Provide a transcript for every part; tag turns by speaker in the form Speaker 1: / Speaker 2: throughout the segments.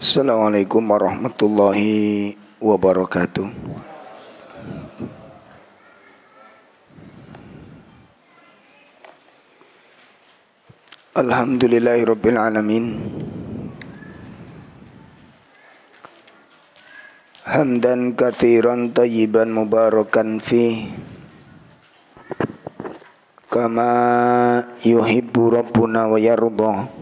Speaker 1: Assalamualaikum warahmatullahi wabarakatuh. Alhamdulillahirabbil alamin. Hamdan katsiran tayyiban mubarakan fi kama yuhibbu rabbuna wa yarda.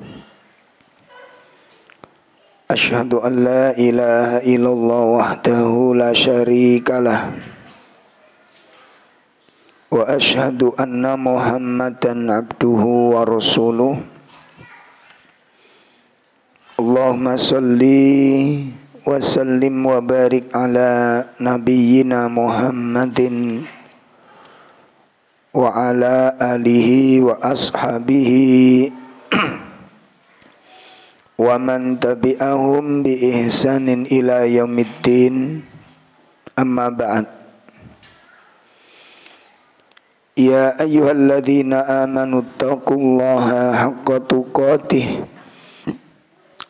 Speaker 1: Asyhadu an la ilaha illallah wahdahu la syarikalah wa asyhadu anna Muhammadan abduhu wa rasuluh. Allahumma salli wa sallim wa barik ala nabiyyina Muhammadin wa ala alihi wa ashabihi wa man tabi'ahum bi ihsanin ila yaumiddin. Amma ba'd. Ya ayyuhalladzina amanu taqullaha haqqa tuqatih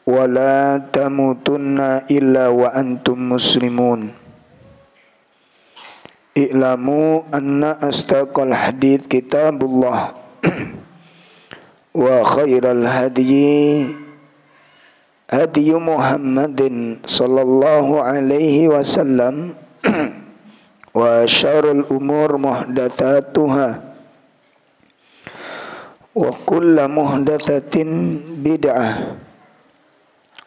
Speaker 1: wa la tamutunna illa wa antum muslimun. I'lamu anna astaqal hadits kitabullah wa khairal hadyi hadiyu Muhammadin sallallahu alaihi wasallam wa syarrul umur muhdatsatuha wa kullu muhdatsatin bid'ah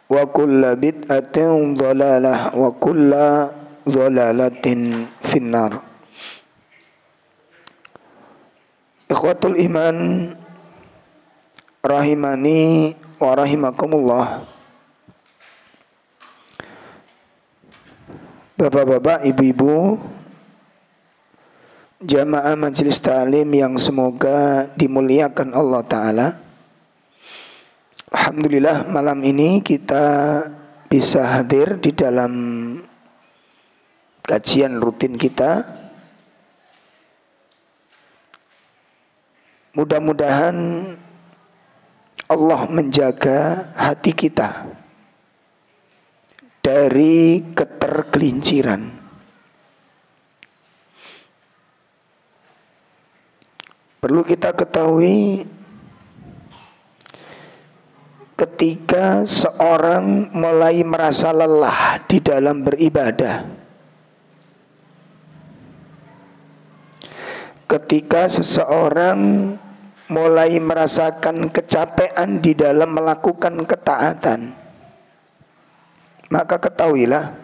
Speaker 1: wa kullu bid'atin dhalalah wa kullu dhalalatin finnar. Ikhwatul iman rahimani wa rahimakumullah. Bapak-bapak, ibu-ibu, jamaah majelis ta'lim yang semoga dimuliakan Allah Ta'ala. Alhamdulillah malam ini kita bisa hadir di dalam kajian rutin kita. Mudah-mudahan Allah menjaga hati kita dari ketergelinciran. Perlu kita ketahui, ketika seorang mulai merasa lelah di dalam beribadah, ketika seseorang mulai merasakan kecapean di dalam melakukan ketaatan, maka ketahuilah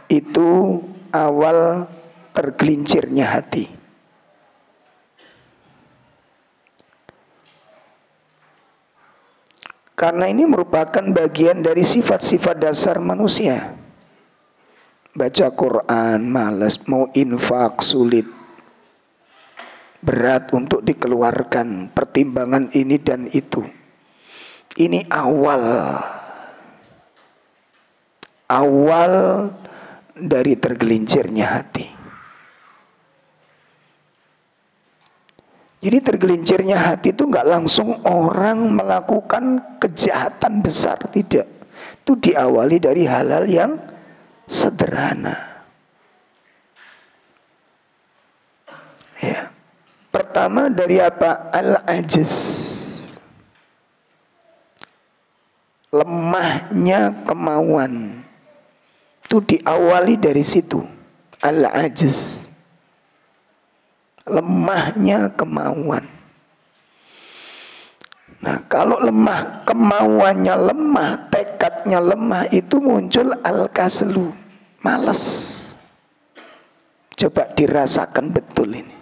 Speaker 1: itu awal tergelincirnya hati. Karena ini merupakan bagian dari sifat-sifat dasar manusia. Baca Quran malas, mau infak sulit, berat untuk dikeluarkan, pertimbangan ini dan itu. Ini awal dari tergelincirnya hati. Jadi tergelincirnya hati itu nggak langsung orang melakukan kejahatan besar, tidak. Itu diawali dari hal-hal yang sederhana. Ya. Pertama dari apa? Al-ajiz. Lemahnya kemauan. Itu diawali dari situ. Al-ajiz. Lemahnya kemauan. Nah, kalau lemah, kemauannya lemah, tekadnya lemah, itu muncul al-kaslu, malas. Coba dirasakan betul ini.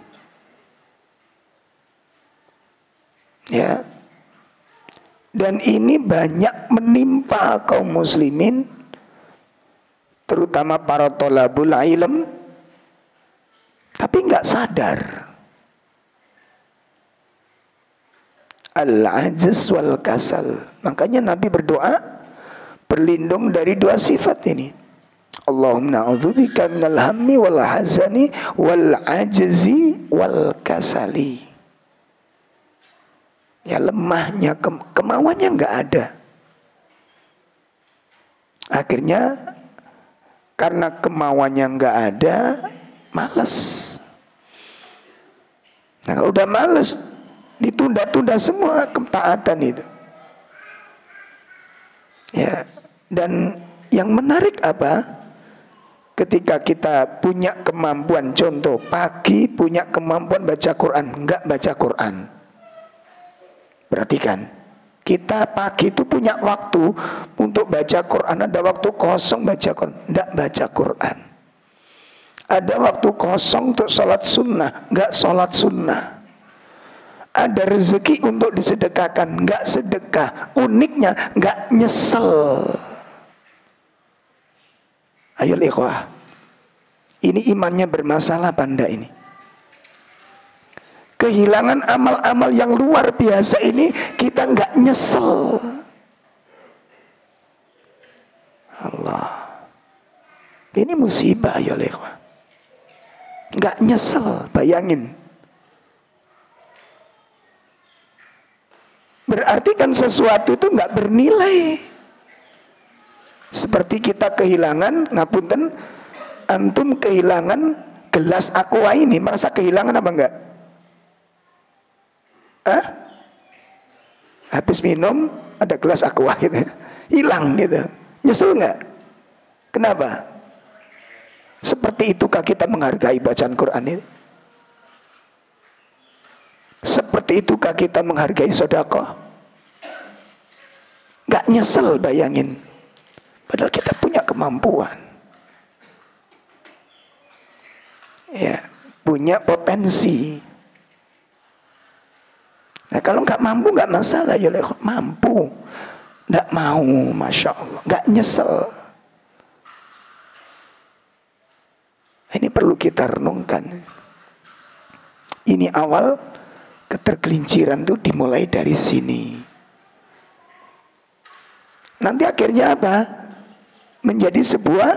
Speaker 1: Ya. Dan ini banyak menimpa kaum muslimin, terutama para thalabul ilm, tapi nggak sadar. Al-ajiz wal kasal. Makanya Nabi berdoa berlindung dari dua sifat ini. Allahumma a'udzubika minal hammi wal hazani wal ajzi wal kasali. Ya lemahnya kemauannya nggak ada. Akhirnya karena kemauannya nggak ada, malas. Nah kalau udah malas, ditunda-tunda semua ketaatan itu. Ya, dan yang menarik apa? Ketika kita punya kemampuan, contoh pagi punya kemampuan baca Quran, enggak baca Quran. Perhatikan, kita pagi itu punya waktu untuk baca Quran, ada waktu kosong baca Quran, enggak baca Quran. Ada waktu kosong untuk sholat sunnah, enggak sholat sunnah. Ada rezeki untuk disedekahkan, enggak sedekah. Uniknya enggak nyesel. Ayo ikhwah, ini imannya bermasalah apa enggak ini? Kehilangan amal-amal yang luar biasa ini kita enggak nyesel. Allah, ini musibah ya ikhwah. Enggak nyesel, bayangin. Berarti kan sesuatu itu enggak bernilai. Seperti kita kehilangan, ngapunten, antum kehilangan gelas aqua ini, merasa kehilangan apa enggak? Habis minum ada gelas aqua gitu, hilang gitu, nyesel enggak? Kenapa? Seperti itukah kita menghargai bacaan Quran ini? Seperti itukah kita menghargai sedekah? Enggak nyesel, bayangin. Padahal kita punya kemampuan, ya, punya potensi. Nah kalau nggak mampu nggak masalah, ya mampu, nggak mau, masya Allah, nggak nyesel. Ini perlu kita renungkan. Ini awal ketergelinciran tuh dimulai dari sini. Nanti akhirnya apa? Menjadi sebuah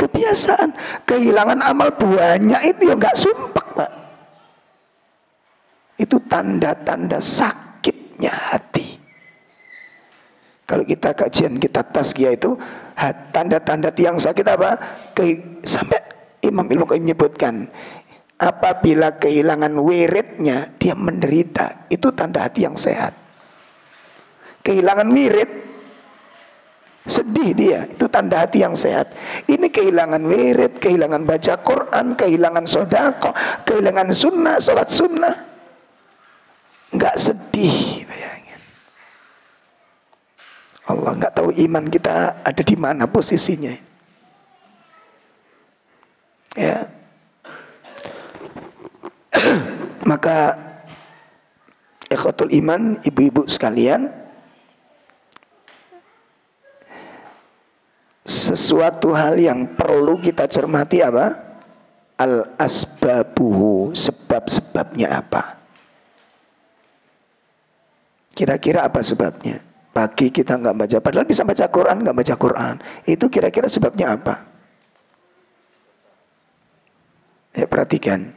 Speaker 1: kebiasaan. Kehilangan amal banyak itu ya nggak sumpek, Pak. Itu tanda-tanda sakitnya hati. Kalau kita kajian, kita tazkiyah itu tanda-tanda tiang sakit apa? Sampai Imam Ibnu Qayyim menyebutkan, apabila kehilangan wiridnya dia menderita, itu tanda hati yang sehat. Kehilangan wirid, sedih dia, itu tanda hati yang sehat. Ini kehilangan wirid, kehilangan baca Quran, kehilangan sedekah, kehilangan sunnah, sholat sunnah, nggak sedih, bayangin. Allah nggak tahu iman kita ada di mana posisinya. Ya, maka ikhwatul iman, ibu-ibu sekalian, sesuatu hal yang perlu kita cermati apa? Al-asbabuhu, sebab-sebabnya apa? Kira-kira apa sebabnya? Pagi kita nggak baca, padahal bisa baca Quran, nggak baca Quran. Itu kira-kira sebabnya apa? Ya perhatikan,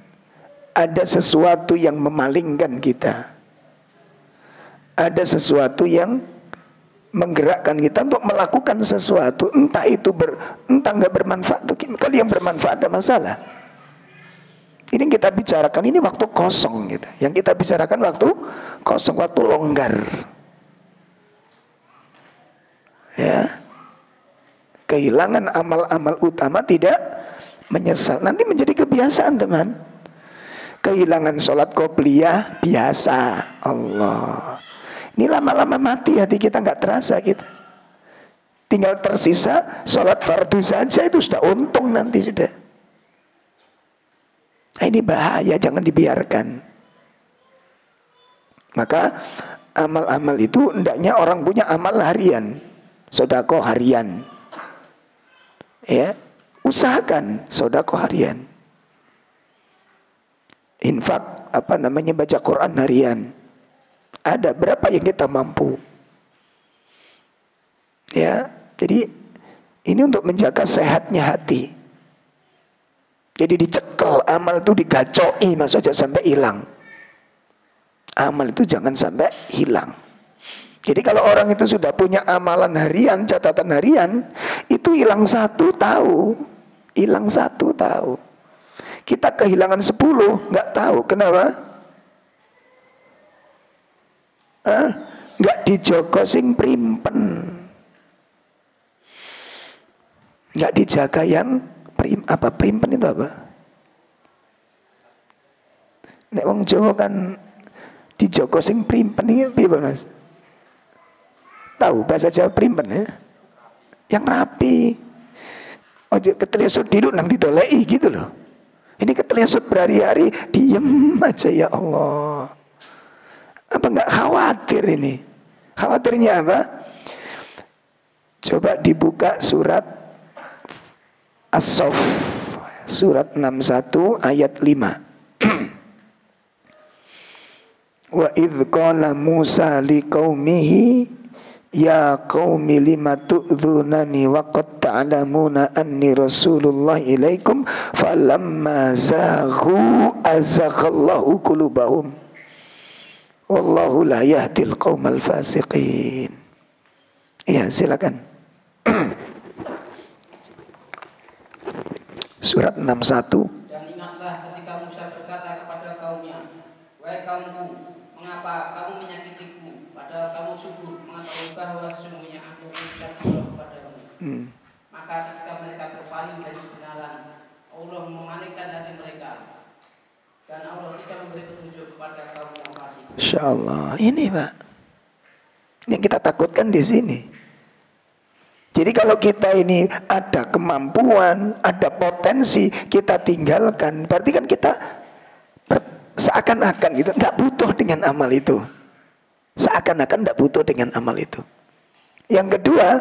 Speaker 1: ada sesuatu yang memalingkan kita. Ada sesuatu yang menggerakkan kita untuk melakukan sesuatu, entah itu entah nggak bermanfaat, kali yang bermanfaat ada masalah. Ini kita bicarakan, ini waktu kosong gitu. Yang kita bicarakan waktu kosong, waktu longgar. Ya, kehilangan amal-amal utama tidak menyesal, nanti menjadi kebiasaan teman. Kehilangan sholat qobliyah biasa, Allah. Ini lama-lama mati hati kita, nggak terasa kita. Tinggal tersisa sholat fardu saja, itu sudah untung nanti sudah. Nah, ini bahaya, jangan dibiarkan. Maka amal-amal itu hendaknya orang punya amal harian, sedekah harian. Ya, usahakan sedekah harian. Infak baca Quran harian. Ada berapa yang kita mampu. Ya, jadi ini untuk menjaga sehatnya hati. Jadi dicekel, amal itu digacoi, maksudnya sampai hilang. Amal itu jangan sampai hilang. Jadi kalau orang itu sudah punya amalan harian, catatan harian, itu hilang satu tahu. Hilang satu tahu. Kita kehilangan 10, nggak tahu. Kenapa? Nggak dijogo sing primpen. Nggak dijaga yang primpen itu apa? Nek wong Jawa kan dijogo sing primpen iki piye, Mas? Tahu bahasa Jawa primpen ya? Yang rapi. Ojo ketelesut dulu nang ditoleki gitu loh. Ini ketelesut berhari-hari diem aja, ya Allah. Apa enggak khawatir ini? Khawatirnya apa? Coba dibuka surat As-Saff, surat 61 ayat 5. Wa idh qala Musa liqaumihi ya qaumi lima tu'dhunani wa qad ta'lamuna anni rasulullah ilaikum falamma zaghu azaghallahu qulubahum wallahu la yahdil qaumal fasiqin. Ya, silakan. Surat 61.
Speaker 2: Dan ingatlah ketika Musa berkata kepada kaumnya, wahai kaumku, mengapa kamu menyakitiku, padahal kamu sungguh mengetahui bahwa sesungguhnya aku utusan Allah kepadamu. Maka ketika mereka berpaling dari kebenaran, Allah memalingkan hati mereka, dan Allah tidak memberi petunjuk kepada kaum yang fasik.
Speaker 1: Insyaallah, ini Pak, yang kita takutkan di sini. Jadi kalau kita ini ada kemampuan, ada potensi, kita tinggalkan, berarti kan kita seakan-akan gitu nggak butuh dengan amal itu. Seakan-akan nggak butuh dengan amal itu. Yang kedua,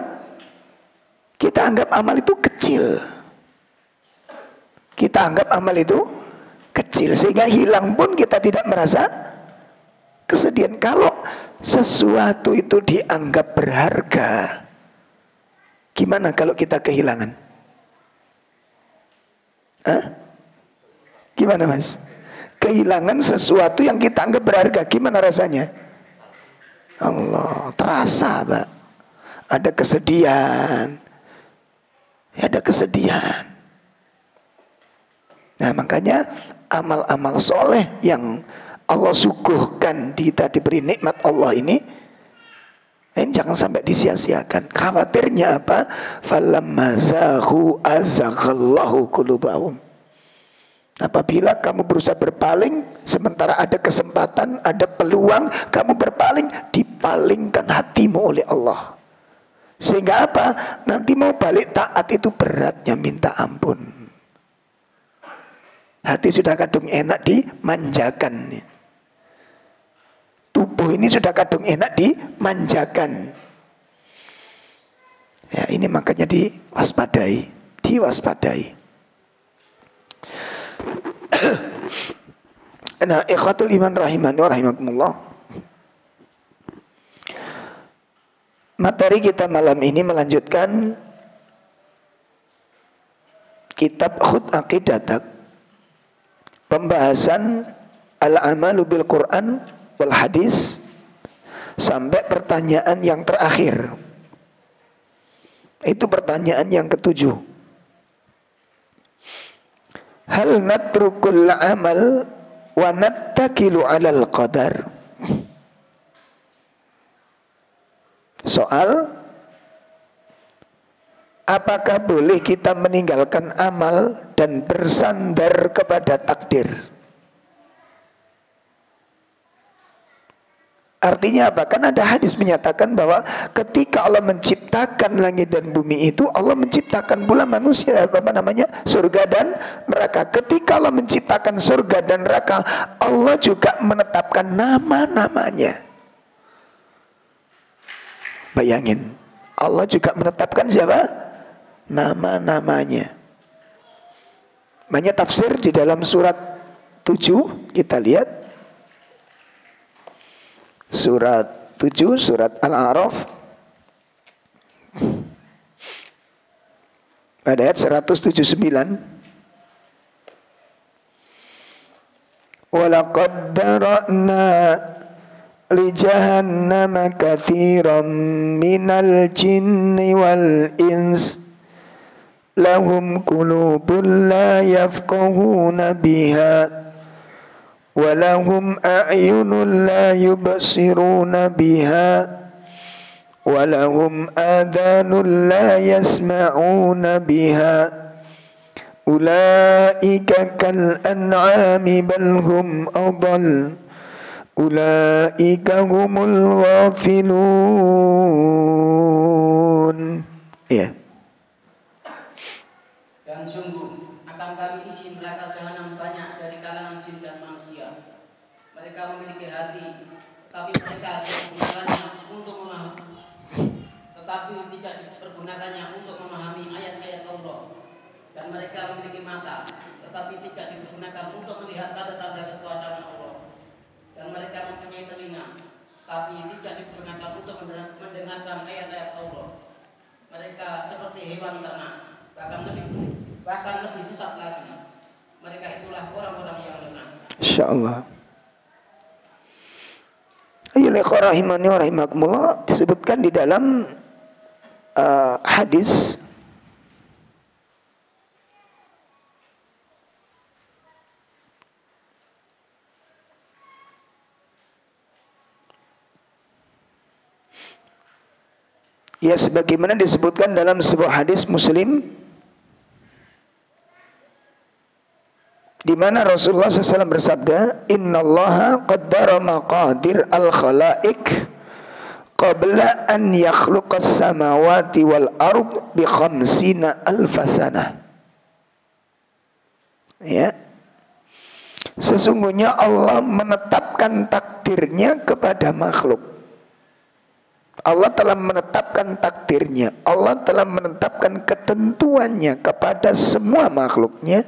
Speaker 1: kita anggap amal itu kecil. Kita anggap amal itu kecil sehingga hilang pun kita tidak merasa kesedihan. Kalau sesuatu itu dianggap berharga, gimana kalau kita kehilangan? Gimana Mas? Kehilangan sesuatu yang kita anggap berharga, gimana rasanya? Allah, terasa Pak. Ada kesedihan. Ada kesedihan. Nah makanya amal-amal soleh yang Allah suguhkan, kita diberi nikmat Allah ini jangan sampai disia-siakan. Khawatirnya apa? Falamma zaghu azaghallahu qulubahum. Apabila kamu berusaha berpaling, sementara ada kesempatan, ada peluang, kamu berpaling, dipalingkan hatimu oleh Allah. Sehingga apa? Nanti mau balik taat itu beratnya minta ampun. Hati sudah kadung enak dimanjakan. Tubuh ini sudah kadung enak dimanjakan. Ya, ini makanya diwaspadai, diwaspadai. Nah, ikhwatul iman rahimani wa rahimakumullah. Materi kita malam ini melanjutkan kitab Khut Aqidatak, pembahasan al-amalu bil Quran wal hadis, sampai pertanyaan yang terakhir. Itu pertanyaan yang ketujuh. Hal natrukul amal wa nattakilu alal qadar. Soal, apakah boleh kita meninggalkan amal dan bersandar kepada takdir? Artinya apa? Kan ada hadis menyatakan bahwa ketika Allah menciptakan langit dan bumi itu, Allah menciptakan pula manusia, surga dan neraka. Ketika Allah menciptakan surga dan neraka, Allah juga menetapkan nama-namanya. Bayangin, Allah juga menetapkan siapa? Nama-namanya. Banyak tafsir di dalam surat 7, kita lihat. Surat 7, surat Al-A'raf, pada ayat 179. Walaqad dara'na li jahannama katsiran minal jinni wal ins lahum qulubun la yafqahuna biha wa lahum a'yunun la yubsiruna biha wa lahum adhanun la yasma'una biha ulaika kal an'ami bal hum adall ulaika humul ghafilun. Ya.
Speaker 2: Dan sungguh akan kami isi neraka jahanam banyak dari kalangan jin dan manusia. Mereka memiliki hati, tetapi mereka dipergunakannya untuk memahami, tidak dipergunakannya untuk memahami ayat-ayat Allah. Dan mereka memiliki mata, tetapi tidak digunakan untuk melihat tanda-tanda kekuasaan Allah. Dan mereka mempunyai telinga, tapi tidak digunakan untuk mendengarkan ayat-ayat Allah. Mereka seperti hewan ternak, bahkan lebih sesat lagi. Mereka itulah orang-orang yang lemah.
Speaker 1: Insyaallah. Ayolah rahimani wa rahimakumullah, disebutkan di dalam hadis ya sebagaimana disebutkan dalam sebuah hadis Muslim di mana Rasulullah SAW bersabda, Innallaha qaddara maqadir al-khalaiq qabla an yakhluqas samawati wal ard bi khamsina alfasanah. Ya. Sesungguhnya Allah menetapkan takdirnya kepada makhluk. Allah telah menetapkan takdirnya. Allah telah menetapkan ketentuannya kepada semua makhluknya.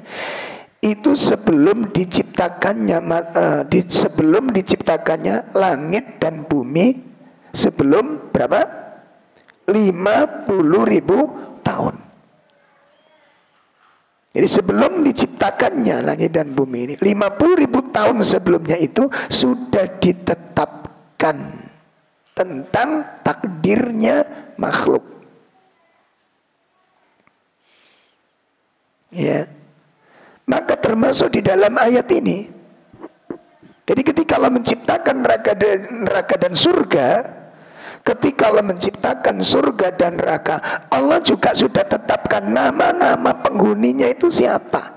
Speaker 1: Itu sebelum diciptakannya langit dan bumi, sebelum berapa? 50.000 tahun. Jadi sebelum diciptakannya langit dan bumi ini, 50.000 tahun sebelumnya itu sudah ditetapkan tentang takdirnya makhluk. Ya. Maka termasuk di dalam ayat ini. Jadi ketika Allah menciptakan neraka dan surga, ketika Allah menciptakan surga dan neraka, Allah juga sudah tetapkan nama-nama penghuninya itu siapa.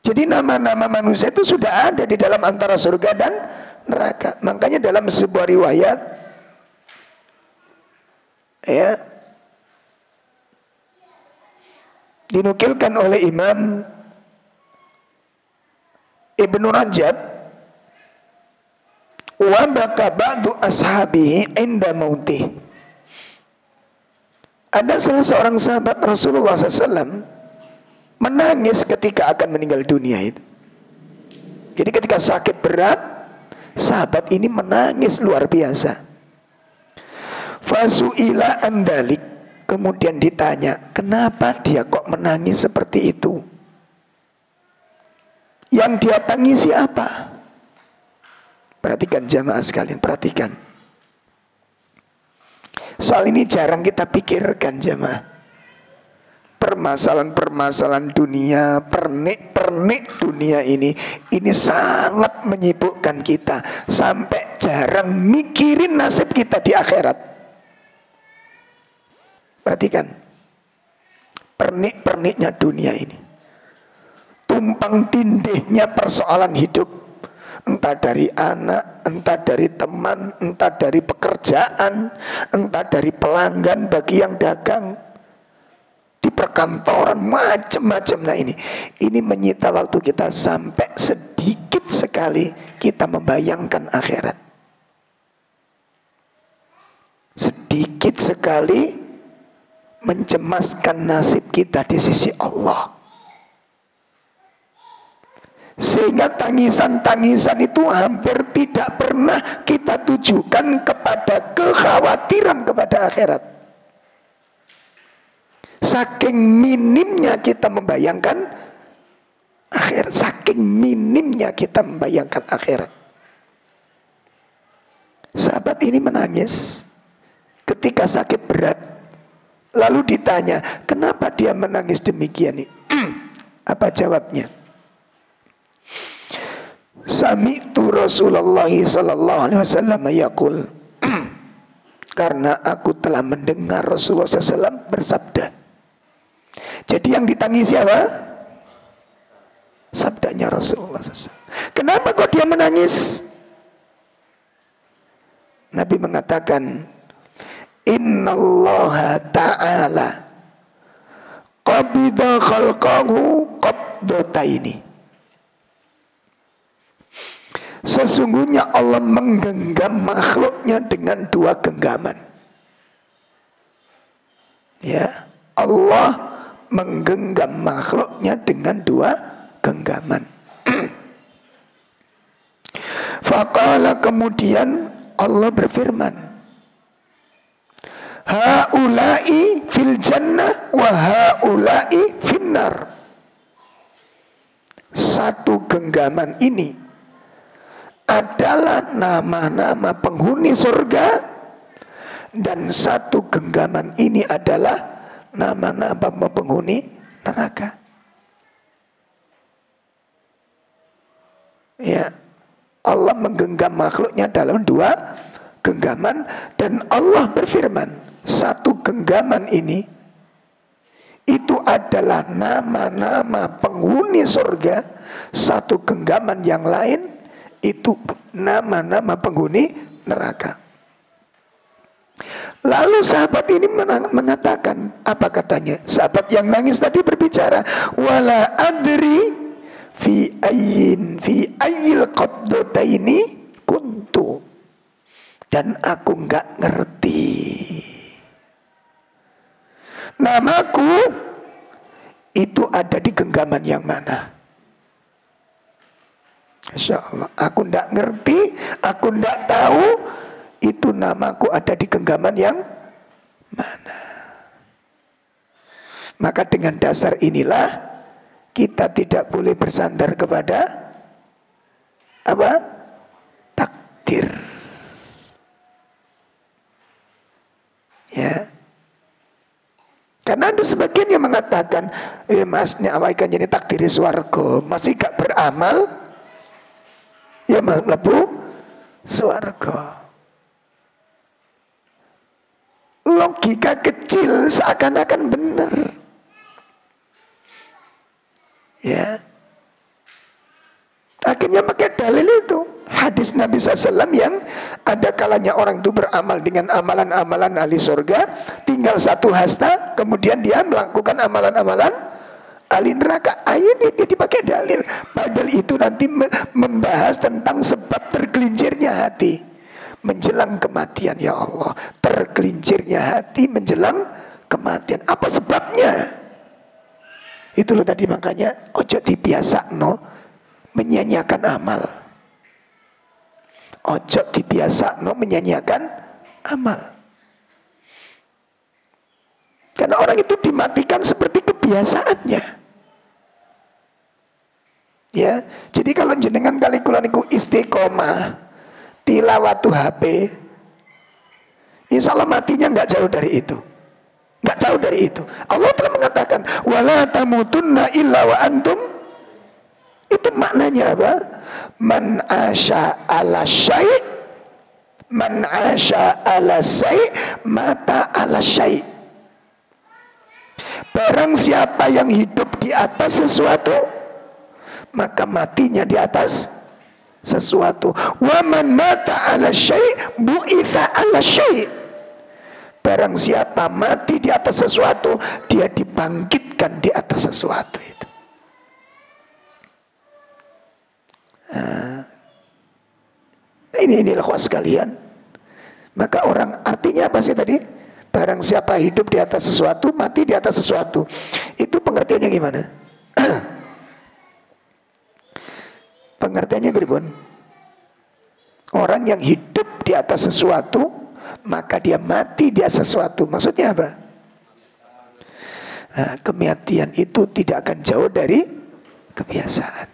Speaker 1: Jadi nama-nama manusia itu sudah ada di dalam antara surga dan neraka. Makanya dalam sebuah riwayat, ya, dinukilkan oleh Imam Ibnu Rajab, wa baka ba'du ashabihi inda mautih. Ada salah seorang sahabat Rasulullah SAW menangis ketika akan meninggal dunia itu. Jadi ketika sakit berat, sahabat ini menangis luar biasa. Fasu'ila andalik, kemudian ditanya, kenapa dia kok menangis seperti itu? Yang dia tangisi apa? Perhatikan jamaah sekalian, perhatikan. Soal ini jarang kita pikirkan jamaah. Permasalahan-permasalahan dunia, pernik-pernik dunia ini sangat menyibukkan kita. Sampai jarang mikirin nasib kita di akhirat. Perhatikan. Pernik-perniknya dunia ini. Tumpang tindihnya persoalan hidup. Entah dari anak, entah dari teman, entah dari pekerjaan, entah dari pelanggan bagi yang dagang. Di perkantoran macam-macam. Nah ini menyita waktu kita sampai sedikit sekali kita membayangkan akhirat. Sedikit sekali mencemaskan nasib kita di sisi Allah. Sehingga tangisan-tangisan itu hampir tidak pernah kita tujukan kepada kekhawatiran kepada akhirat. Saking minimnya kita membayangkan akhirat. Saking minimnya kita membayangkan akhirat. Sahabat ini menangis ketika sakit berat. Lalu ditanya, kenapa dia menangis demikian? Apa jawabnya? Sami'tu Rasulullah sallallahu alaihi wasallam yaqul. Karena aku telah mendengar Rasulullah SAW bersabda. Jadi yang ditangisi apa? Sabdanya Rasulullah SAW. Kenapa kok dia menangis? Nabi mengatakan, Innallaha ta'ala qabida khalqahu qabdataini. Sesungguhnya Allah menggenggam makhluknya dengan dua genggaman. Ya, Allah menggenggam makhluknya dengan dua genggaman. Faqala, kemudian Allah berfirman, haula'i fil jannah wa haula'i finnar. Satu genggaman ini adalah nama-nama penghuni surga, dan satu genggaman ini adalah nama-nama penghuni neraka. Ya, Allah menggenggam makhluknya dalam dua genggaman, dan Allah berfirman, satu genggaman ini itu adalah nama-nama penghuni surga, satu genggaman yang lain itu nama-nama penghuni neraka. Lalu sahabat ini mengatakan, apa katanya? Sahabat yang nangis tadi berbicara, wala adri fi ayyil qabdataini kuntu. Dan aku enggak ngerti namaku itu ada di genggaman yang mana. Masya Allah, aku tidak ngerti, aku tidak tahu itu namaku ada di genggaman yang mana. Maka dengan dasar inilah kita tidak boleh bersandar kepada apa? Takdir. Ya. Karena ada sebagian yang mengatakan, mas, ini awaikan jadi takdiri swarga, masih gak beramal, ya mlebu swarga. Logika kecil seakan-akan benar. Ya. Akhirnya pakai dalil itu. Hadis Nabi SAW yang ada kalanya orang itu beramal dengan amalan-amalan ahli surga, tinggal satu hasta, kemudian dia melakukan amalan-amalan ahli neraka. Ayat ini dipakai dalil. Padahal itu nanti membahas tentang sebab tergelincirnya hati menjelang kematian. Ya Allah, tergelincirnya hati menjelang kematian. Apa sebabnya? Itu loh tadi, makanya ojo dibiasakno menyanyiakan amal. Ojo dibiasakno menyanyiakan amal. Karena orang itu dimatikan seperti kebiasaannya. Ya, jadi kalau jenengan kali kula niku istiqomah tilawatu HP, insya Allah matinya nggak jauh dari itu, nggak jauh dari itu. Allah telah mengatakan, wala tamutunna illa wa antum. Itu maknanya apa? Man asya ala syai', man asya ala syai' mata ala syai'. Barang siapa yang hidup di atas sesuatu, maka matinya di atas sesuatu. Wa man mata ala syai' bu'itha ala syai'. Barang siapa mati di atas sesuatu, dia dibangkitkan di atas sesuatu itu. Ini khas sekalian. Maka orang, artinya apa sih tadi? Barang siapa hidup di atas sesuatu, mati di atas sesuatu. Itu pengertiannya gimana? Pengertiannya beribun. Orang yang hidup di atas sesuatu, maka dia mati di atas sesuatu. Maksudnya apa? Nah, kematian itu tidak akan jauh dari kebiasaan.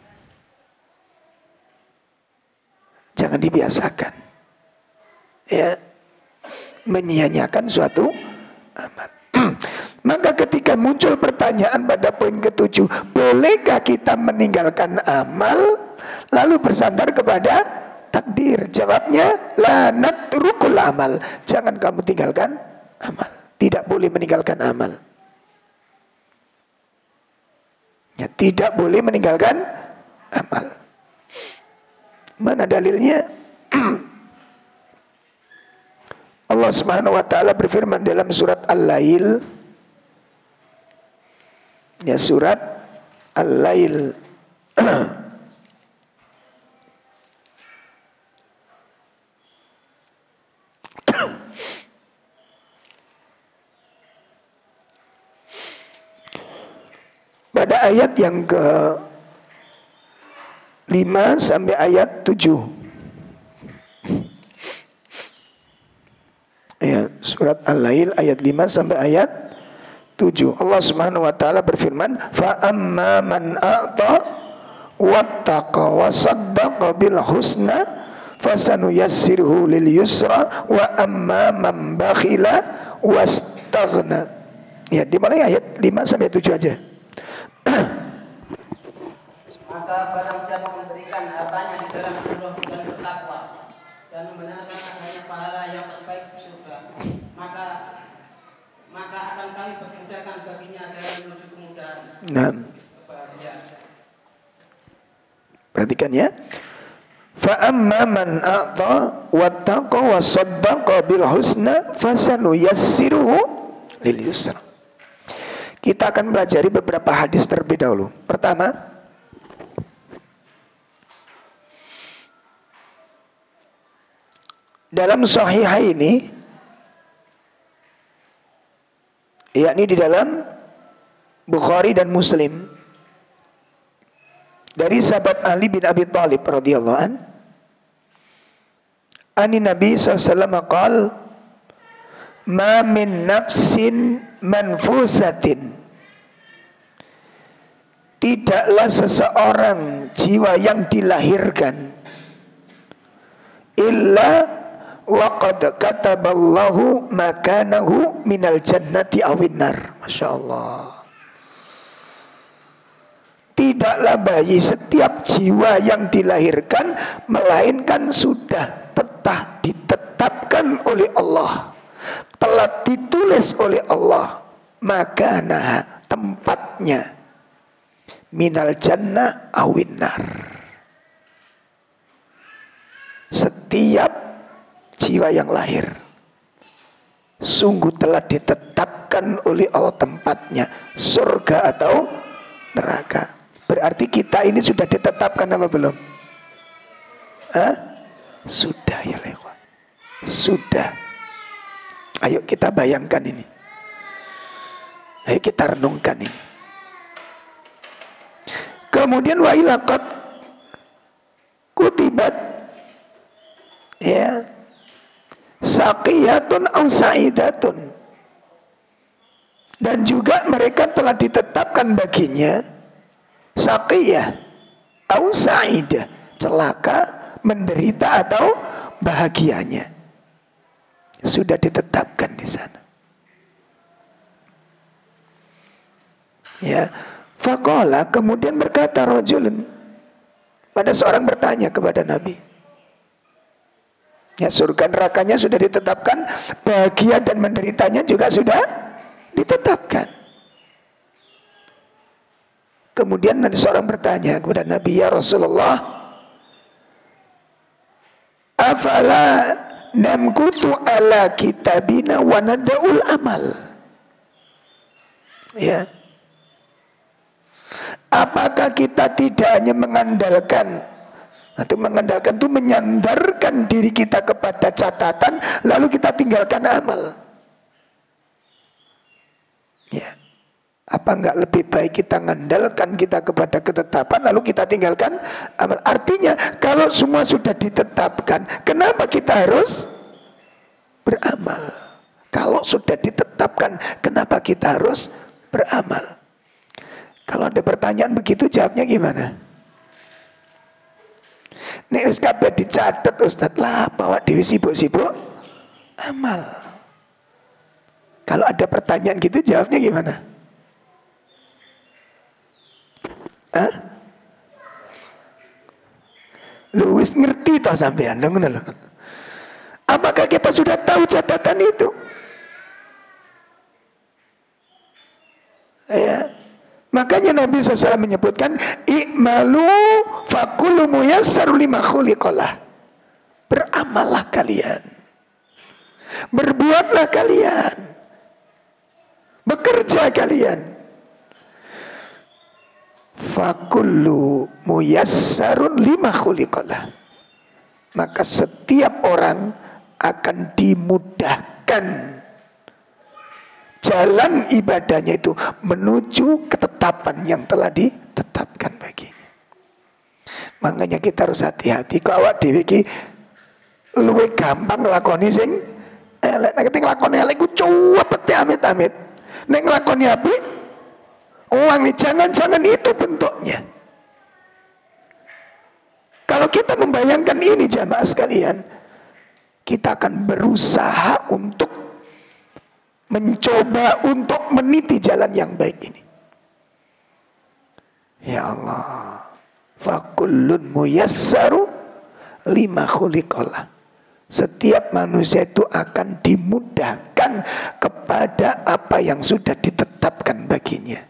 Speaker 1: Jangan dibiasakan. ya, menyia-nyiakan suatu amal. Maka ketika muncul pertanyaan pada poin ke-7, bolehkah kita meninggalkan amal lalu bersandar kepada takdir? Jawabnya, la natrukul amal. Jangan kamu tinggalkan amal. Tidak boleh meninggalkan amal. Ya, tidak boleh meninggalkan amal. Mana dalilnya? Allah Subhanahu wa taala berfirman dalam surat Al-Lail. Ya, surat Al-Lail. Pada ayat yang ke-5 sampai ayat 7. Ya, surat Al-Lail ayat 5 sampai ayat 7. Allah Subhanahu wa taala berfirman, "Fa amma man a'ta wattaqa wa saddaqa bil husna fasanuyassiruhu lil yusra wa amma man bakhila wastaghna." Ya, dimulai ayat 5 sampai 7 aja.
Speaker 2: Maka barang siapa memberikan hartanya di dalam Allah dan bertakwa dan membenarkan adanya pahala yang terbaik di surga, maka akan kami permudahkan baginya jalan menuju kemudahan.
Speaker 1: Nah, perhatikan ya. Fa amma man a'ta wattaqa wa saddaqa bil husna fasanuyassiruhu lil yusra. Kita akan pelajari beberapa hadis terlebih dahulu. Pertama, dalam Sahihaini, yakni di dalam Bukhari dan Muslim, dari sahabat Ali bin Abi Thalib radhiyallahu an, ani Nabi sallallahu qala, ma min nafsin manfusatin, tidaklah seseorang jiwa yang dilahirkan, illa waqad kataballahu makanahu minal jannati awinnar. Masya Allah. Tidaklah bayi setiap jiwa yang dilahirkan, melainkan sudah ditetapkan oleh Allah, telah ditulis oleh Allah, makana tempatnya, minal jannah awinnar. Setiap jiwa yang lahir sungguh telah ditetapkan oleh Allah tempatnya, surga atau neraka. Berarti kita ini sudah ditetapkan apa belum? Sudah ya lewat. Sudah. Ayo kita bayangkan ini. Ayo kita renungkan ini. Kemudian wa ilaqad kutibat, ya, saqiyatun aw sa'idatun, dan juga mereka telah ditetapkan baginya saqiyah aw sa'idah, celaka, menderita atau bahagianya. Sudah ditetapkan di sana. Ya, faqala, kemudian berkata rajulun, pada seorang bertanya kepada Nabi. Ya, surga nerakanya sudah ditetapkan, bahagia dan menderitanya juga sudah ditetapkan. Kemudian nanti seorang bertanya kepada Nabi, ya Rasulullah, afala namkutu ala kitabina wa nada'ul amal. Ya, apakah kita tidak hanya mengandalkan itu menyandarkan diri kita kepada catatan, lalu kita tinggalkan amal? Ya, apa enggak lebih baik kita mengandalkan kita kepada ketetapan, lalu kita tinggalkan amal? Artinya kalau semua sudah ditetapkan, kenapa kita harus beramal? Kalau sudah ditetapkan, kenapa kita harus beramal? Kalau ada pertanyaan begitu, jawabnya gimana? Nek wis kabeh dicatet Ustaz, lah bawa dhewe sibuk-sibuk amal. Kalau ada pertanyaan gitu jawabnya gimana? Hah? Lu wis ngerti toh sampean, ngono lho. Apakah kita sudah tahu catatan itu? Ya. Makanya Nabi SAW menyebutkan i'malu fakullu muyassaru lima khuliqalah. Beramallah kalian. Berbuatlah kalian. Bekerja kalian. Fakullu muyassarun lima khuliqalah. Maka setiap orang akan dimudahkan jalan ibadahnya itu menuju ketetapan yang telah ditetapkan baginya. Makanya kita harus hati-hati. Kok awak dhewe iki luwih gampang nglakoni sing elek. Nek nglakoni elek ku cuwet amit-amit. Nek nglakoni apik wangi, jangan itu bentuknya. Kalau kita membayangkan ini jamaah sekalian, kita akan berusaha untuk mencoba untuk meniti jalan yang baik ini. Ya Allah, fakullun muyassaru lima khuliqalah. Setiap manusia itu akan dimudahkan kepada apa yang sudah ditetapkan baginya.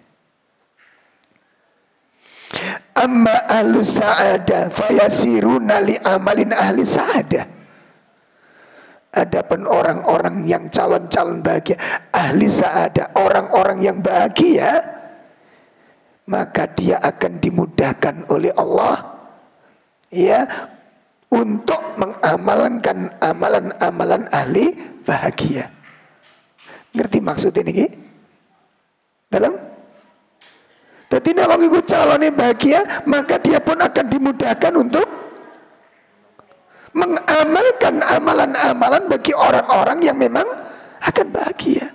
Speaker 1: Amma ahlu sa'adah fayasiruna li amalin ahli sa'adah. Adapun orang-orang yang calon-calon bahagia, ahli sa'adah, orang-orang yang bahagia, maka dia akan dimudahkan oleh Allah ya untuk mengamalkan amalan-amalan ahli bahagia. Ngerti maksud ini? Dalam? Jadi nek wong iku calone bahagia, maka dia pun akan dimudahkan untuk mengamalkan amalan-amalan bagi orang-orang yang memang akan bahagia.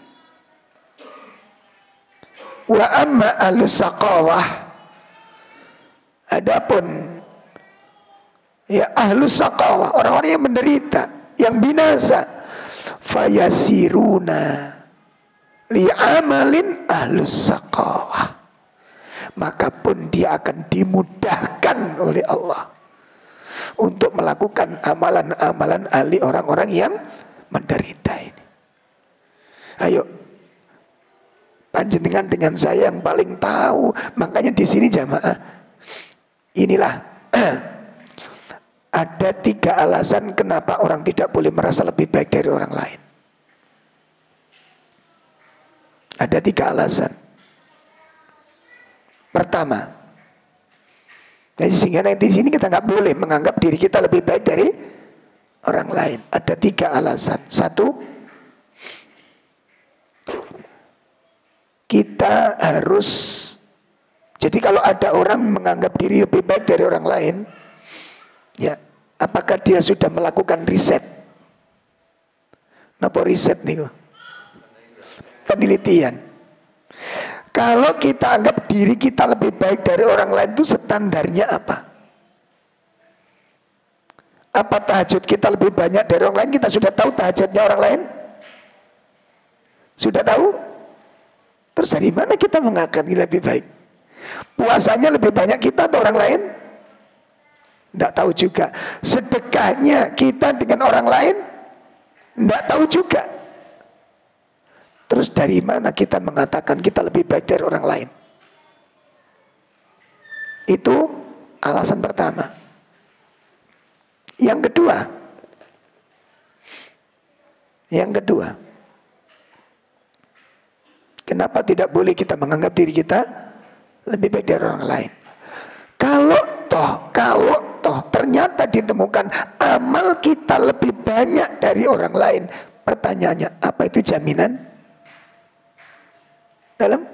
Speaker 1: Wa amma ahlus saqawah, adapun ya ahlus saqawah, orang-orang yang menderita, yang binasa, fayasiruna li amalin ahlus saqawah, maka pun dia akan dimudahkan oleh Allah untuk melakukan amalan-amalan ahli orang-orang yang menderita ini. Ayo, panjenengan dengan saya yang paling tahu. Makanya di sini jamaah, inilah ada 3 alasan kenapa orang tidak boleh merasa lebih baik dari orang lain. Ada 3 alasan. Pertama, jadi sehingga nanti di sini kita nggak boleh menganggap diri kita lebih baik dari orang lain. Ada 3 alasan. 1, kita harus, jadi kalau ada orang menganggap diri lebih baik dari orang lain, ya, apakah dia sudah melakukan riset? Napa riset nih? Penelitian. Kalau kita anggap diri kita lebih baik dari orang lain, itu standarnya apa? Apa tahajud kita lebih banyak dari orang lain? Kita sudah tahu tahajudnya orang lain? Sudah tahu? Terus dari mana kita mengangkat lebih baik? Puasanya lebih banyak kita atau orang lain? Tidak tahu juga. Sedekahnya kita dengan orang lain? Tidak tahu juga. Terus dari mana kita mengatakan kita lebih baik dari orang lain? Itu alasan pertama. Yang kedua, kenapa tidak boleh kita menganggap diri kita lebih baik dari orang lain? Kalau toh ternyata ditemukan amal kita lebih banyak dari orang lain, pertanyaannya, apa itu jaminan? Dalam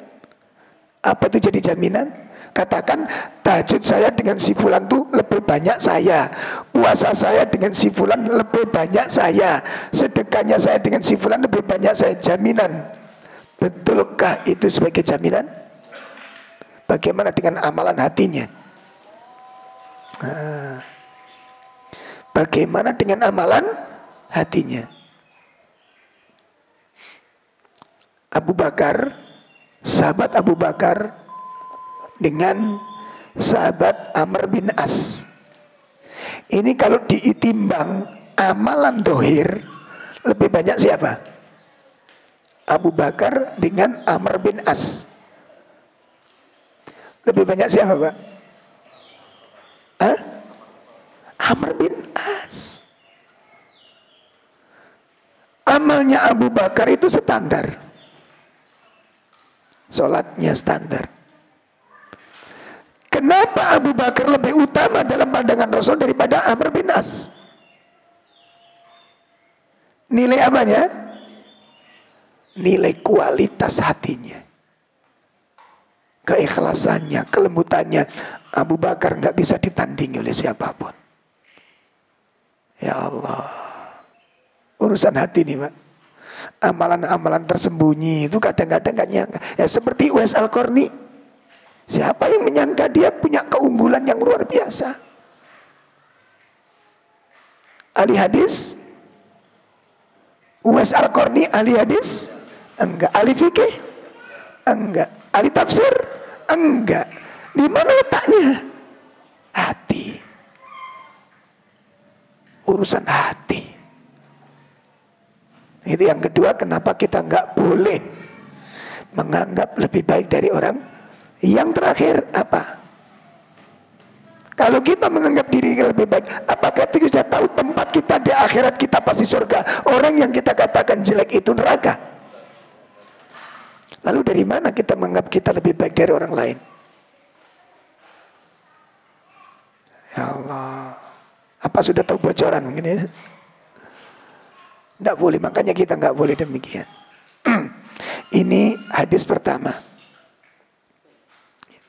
Speaker 1: apa itu jadi jaminan? Katakan tahajud saya dengan si fulan tuh lebih banyak saya, puasa saya dengan si fulan lebih banyak saya, sedekahnya saya dengan si fulan lebih banyak saya. Jaminan, betulkah itu sebagai jaminan? Bagaimana dengan amalan hatinya? Bagaimana dengan amalan hatinya? Abu Bakar, sahabat Abu Bakar dengan sahabat Amr bin As. Ini kalau diitimbang amalan dohir, lebih banyak siapa? Abu Bakar dengan Amr bin As. Lebih banyak siapa, Pak? Hah? Amr bin As. Amalnya Abu Bakar itu standar, sholatnya standar. Kenapa Abu Bakar lebih utama dalam pandangan Rasul daripada Amr bin As? Nilai apanya? Nilai kualitas hatinya, keikhlasannya, kelembutannya. Abu Bakar nggak bisa ditandingi oleh siapapun. Ya Allah, urusan hati nih, Pak. Amalan-amalan tersembunyi itu kadang-kadang gak nyangka. Ya seperti Uwais Al-Qarni. Siapa yang menyangka dia punya keunggulan yang luar biasa? Ahli hadis? Uwais Al-Qarni ahli hadis? Enggak. Ahli fikih? Enggak. Ahli tafsir? Enggak. Di mana letaknya? Hati. Urusan hati. Itu yang kedua, kenapa kita nggak boleh menganggap lebih baik dari orang. Yang terakhir apa? Kalau kita menganggap diri lebih baik, apakah kita sudah tahu tempat kita di akhirat kita pasti surga? Orang yang kita katakan jelek itu neraka. Lalu dari mana kita menganggap kita lebih baik dari orang lain? Ya Allah, apa sudah tahu bocoran mungkin ya? Tidak boleh, makanya kita nggak boleh demikian. Ini hadis pertama.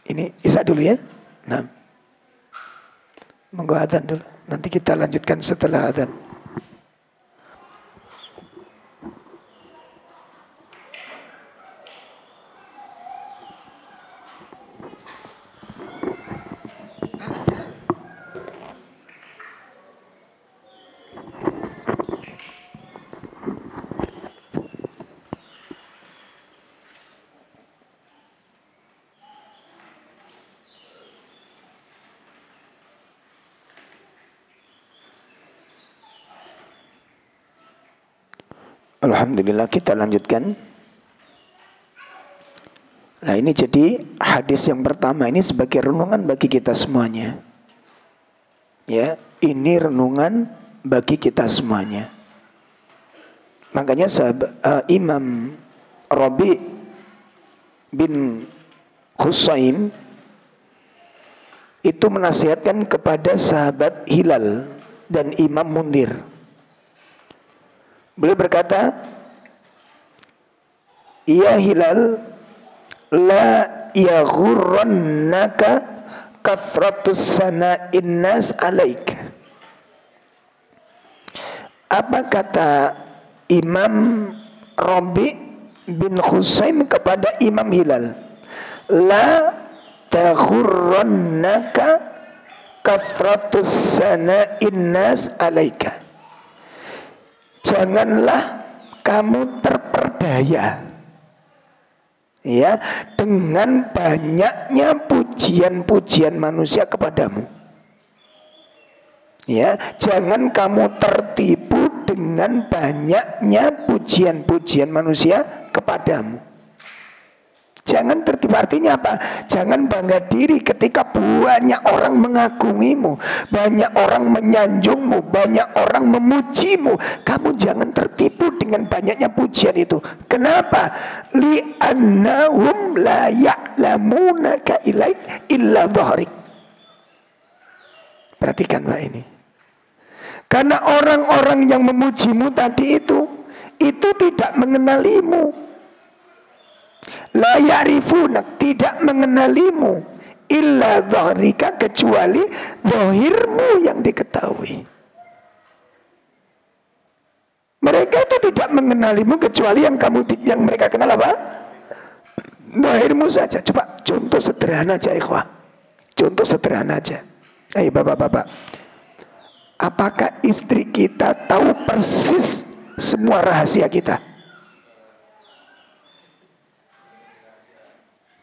Speaker 1: Ini Isa dulu ya. Nah, monggo adzan dulu. Nanti kita lanjutkan setelah adzan. Alhamdulillah, kita lanjutkan. Nah, ini jadi hadis yang pertama ini sebagai renungan bagi kita semuanya. Ya, ini renungan bagi kita semuanya. Makanya Imam Rabi bin Husaim itu menasihatkan kepada sahabat Hilal dan Imam Mundir. Beliau berkata, ya Hilal, la yaghurrannaka kathratus sana'in nas alaik. Apa kata Imam Rabi bin Husaim kepada Imam Hilal? La taghurrannaka kathratus sana'in nas alaika. Janganlah kamu terperdaya ya dengan banyaknya pujian-pujian manusia kepadamu. Ya, jangan kamu tertipu dengan banyaknya pujian-pujian manusia kepadamu. Jangan tertipu, artinya apa? Jangan bangga diri ketika banyak orang mengagungimu, banyak orang menyanjungmu, banyak orang memujimu. Kamu jangan tertipu dengan banyaknya pujian itu. Kenapa? Li'annahum la ya'lamunaka ilaik illa dhahrik. Perhatikan Pak ini. Karena orang-orang yang memujimu tadi itu tidak mengenalimu. La ya'rifunak, tidak mengenalimu illa dhahrika, kecuali zahirmu yang diketahui. Mereka itu tidak mengenalimu kecuali yang mereka kenal apa? Zahirmu saja. Coba contoh sederhana aja ikhwah. Contoh sederhana aja. Ayo bapak-bapak, apakah istri kita tahu persis semua rahasia kita?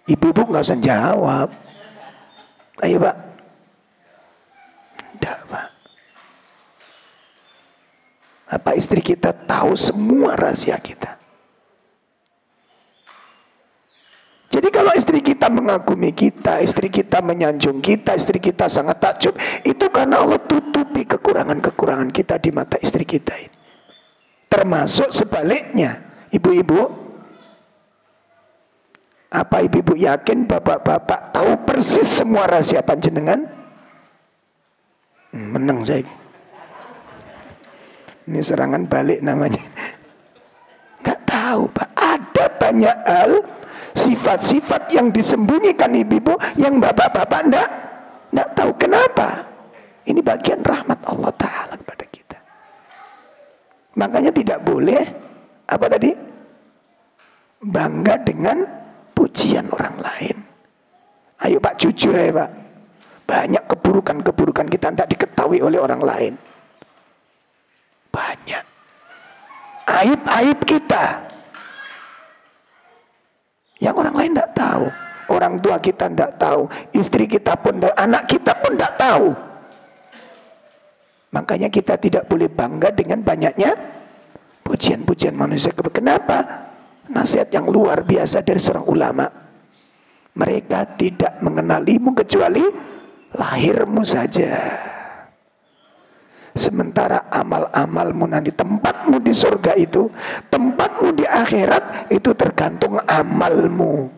Speaker 1: Ibu-ibu nggak usah jawab. Ayo Pak. Tidak Pak. Apa istri kita tahu semua rahasia kita? Jadi kalau istri kita mengagumi kita, istri kita menyanjung kita, istri kita sangat takjub, itu karena Allah tutupi kekurangan-kekurangan kita di mata istri kita ini. Termasuk sebaliknya, ibu-ibu. Apa ibu-ibu yakin bapak-bapak tahu persis semua rahasia panjenengan? Menang saya. Ini serangan balik namanya. Gak tahu Pak. Ada banyak hal, sifat-sifat yang disembunyikan ibu-ibu yang bapak-bapak enggak tahu. Kenapa? Ini bagian rahmat Allah Ta'ala kepada kita. Makanya tidak boleh apa tadi? Bangga dengan pujian orang lain. Ayo Pak, jujur ya Pak. Banyak keburukan-keburukan kita tidak diketahui oleh orang lain. Banyak aib-aib kita yang orang lain tidak tahu. Orang tua kita tidak tahu, istri kita pun tidak, anak kita pun tidak tahu. Makanya kita tidak boleh bangga dengan banyaknya pujian-pujian manusia. Kenapa? Nasihat yang luar biasa dari seorang ulama. Mereka tidak mengenalimu kecuali lahirmu saja. Sementara amal-amalmu nanti, tempatmu di surga itu, tempatmu di akhirat itu tergantung amalmu,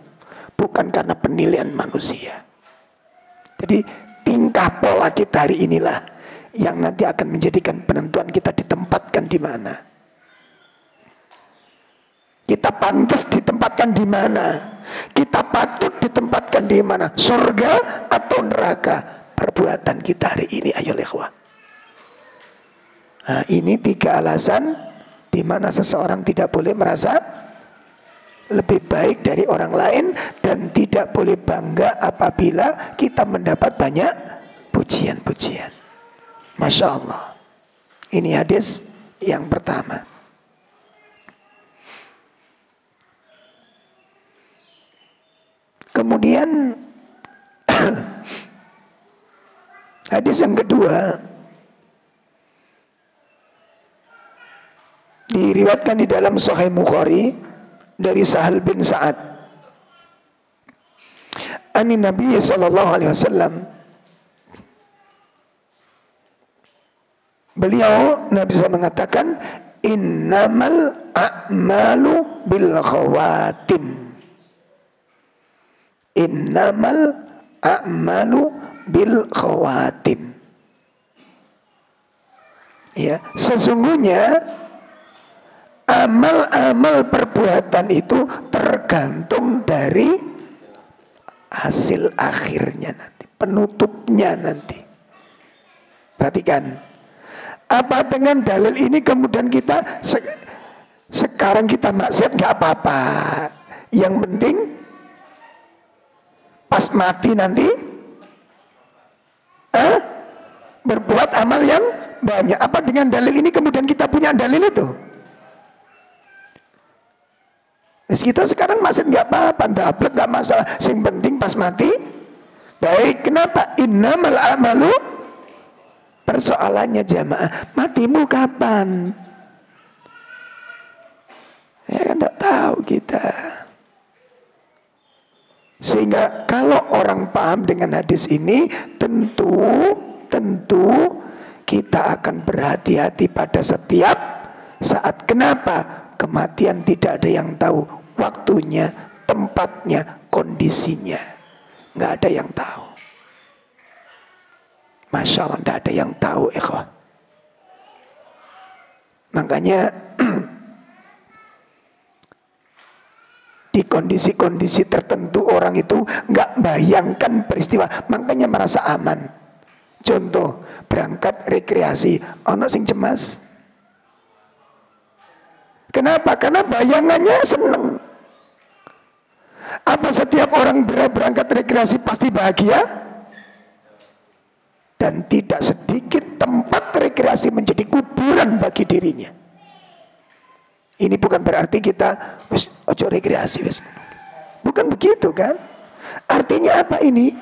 Speaker 1: bukan karena penilaian manusia. Jadi tingkah pola kita hari inilah yang nanti akan menjadikan penentuan kita ditempatkan di mana. Kita pantas ditempatkan di mana? Kita patut ditempatkan di mana? Surga atau neraka? Perbuatan kita hari ini, ayo ikhwah. Nah, ini 3 alasan di mana seseorang tidak boleh merasa lebih baik dari orang lain dan tidak boleh bangga apabila kita mendapat banyak pujian-pujian. Masya Allah. Ini hadis yang pertama. Kemudian hadis yang kedua diriwayatkan di dalam Sahih Bukhari dari Sahal bin Sa'ad. Ani Nabi sallallahu alaihi wasallam. Beliau Nabi SAW mengatakan, innamal a'malu bil khawatim. Innamal a'malu bil khawatim. Ya, sesungguhnya amal-amal perbuatan itu tergantung dari hasil akhirnya nanti, penutupnya nanti. Perhatikan, apa dengan dalil ini kemudian kita sekarang kita maksiat nggak apa-apa, yang penting pas mati nanti berbuat amal yang banyak. Apa dengan dalil ini kemudian kita punya dalil itu? Kita sekarang masih nggak apa-apa, ndablek nggak masalah. Yang penting pas mati baik. Kenapa? Innamal a'malu. Persoalannya jamaah, matimu kapan? Ya kan nggak tahu kita. Sehingga kalau orang paham dengan hadis ini, tentu kita akan berhati-hati pada setiap saat. Kenapa? Kematian tidak ada yang tahu waktunya, tempatnya, kondisinya. Nggak ada yang tahu. Masya Allah, nggak ada yang tahu, ikhwah. Makanya di kondisi-kondisi tertentu orang itu nggak bayangkan peristiwa, makanya merasa aman. Contoh, berangkat rekreasi, ono sing cemas. Kenapa? Karena bayangannya seneng. Apa setiap orang berangkat rekreasi pasti bahagia? Dan tidak sedikit tempat rekreasi menjadi kuburan bagi dirinya. Ini bukan berarti kita wis ojo rekreasi wis. Bukan begitu kan? Artinya apa ini?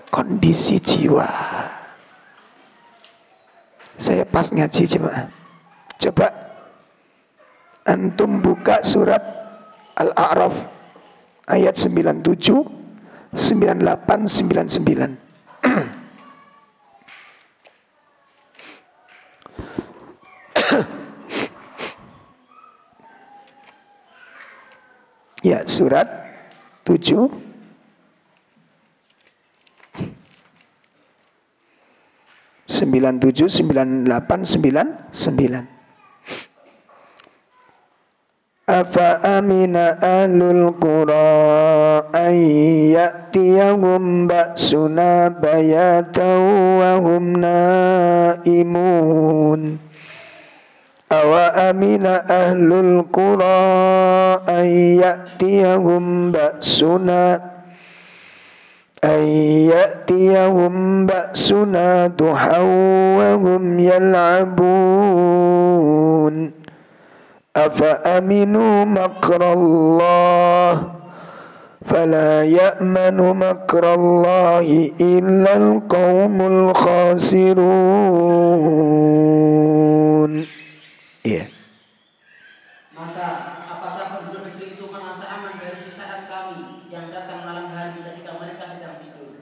Speaker 1: Kondisi jiwa. Saya pas ngaji coba antum buka surat Al-A'raf ayat 97, 98, 99. Ya, surat 7 97, 98, 99. Afa amina ahlul qura an ya'tiyahum ba'suna bayatan wa hum naimun. Awa amina ahlul qura an ya'tiyahum ba'suna duhaw wa hum yal'abun. Afa aminu makrallah fala ya'manu makrallahi illal qaumul khasirun. Iya.
Speaker 2: Maka apakah penduduk negeri itu merasa aman dari siksaan kami yang datang malam hari ketika mereka sedang tidur?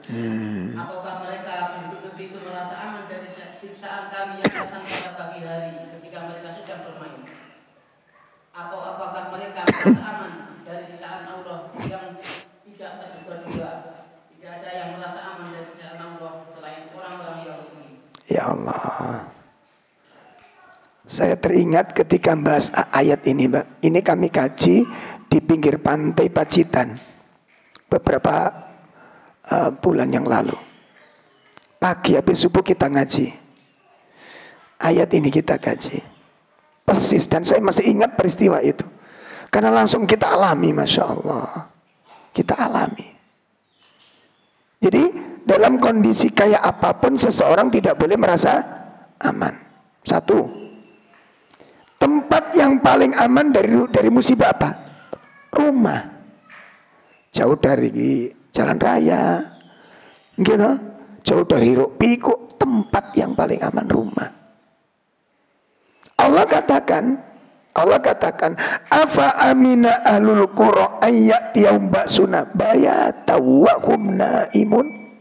Speaker 2: Ataukah mereka penduduk negeri itu merasa aman dari siksaan kami yang datang pada pagi hari ketika mereka sedang bermain? Atau apakah mereka merasa aman dari siksaan Allah yang tidak terduga-duga? Tidak ada yang merasa aman dari siksaan Allah selain orang-orang Yahudi.
Speaker 1: Ya Allah, saya teringat ketika bahas ayat ini, Mbak. Ini kami kaji di pinggir pantai Pacitan beberapa bulan yang lalu. Pagi habis subuh kita ngaji. Ayat ini kita kaji. Persis, dan saya masih ingat peristiwa itu. Karena langsung kita alami, Masya Allah. Kita alami. Jadi dalam kondisi kayak apapun seseorang tidak boleh merasa aman. Satu, tempat yang paling aman dari musibah apa? Rumah. Jauh dari jalan raya, gitu. Jauh dari hiruk pikuk. Tempat yang paling aman rumah. Allah katakan, afa amina ahlul qura ayyatiyum ba'suna bayata wa hum naimun.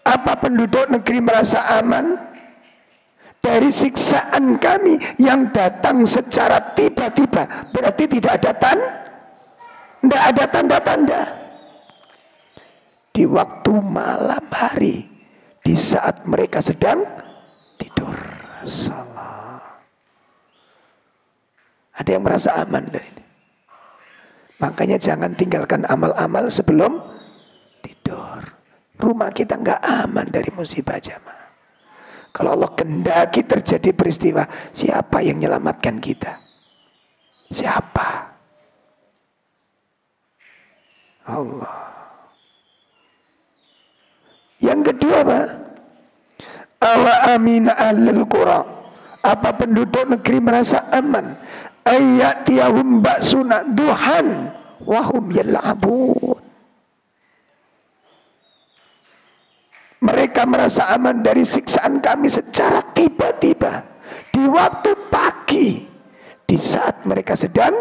Speaker 1: Apa penduduk negeri merasa aman dari siksaan kami yang datang secara tiba-tiba? Berarti tidak ada tanda-tanda. Di waktu malam hari, di saat mereka sedang tidur. Salah. Ada yang merasa aman dari ini. Makanya jangan tinggalkan amal-amal sebelum tidur. Rumah kita nggak aman dari musibah jamaah. Kalau Allah kendaki terjadi peristiwa, siapa yang menyelamatkan kita? Siapa? Allah. Yang kedua, Pak, awa amin ahlul qura. Apa penduduk negeri merasa aman? Ayyatiyahum ba'suna duhan wahum yal'abun. Mereka merasa aman dari siksaan kami secara tiba-tiba di waktu pagi, di saat mereka sedang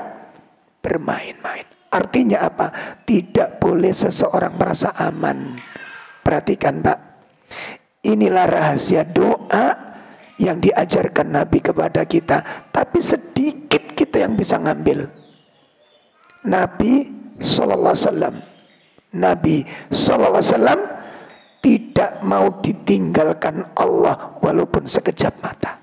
Speaker 1: bermain-main. Artinya apa? Tidak boleh seseorang merasa aman. Perhatikan, Pak. Inilah rahasia doa yang diajarkan Nabi kepada kita, tapi sedikit kita yang bisa ngambil. Nabi sallallahu alaihi wasallam tidak mau ditinggalkan Allah walaupun sekejap mata.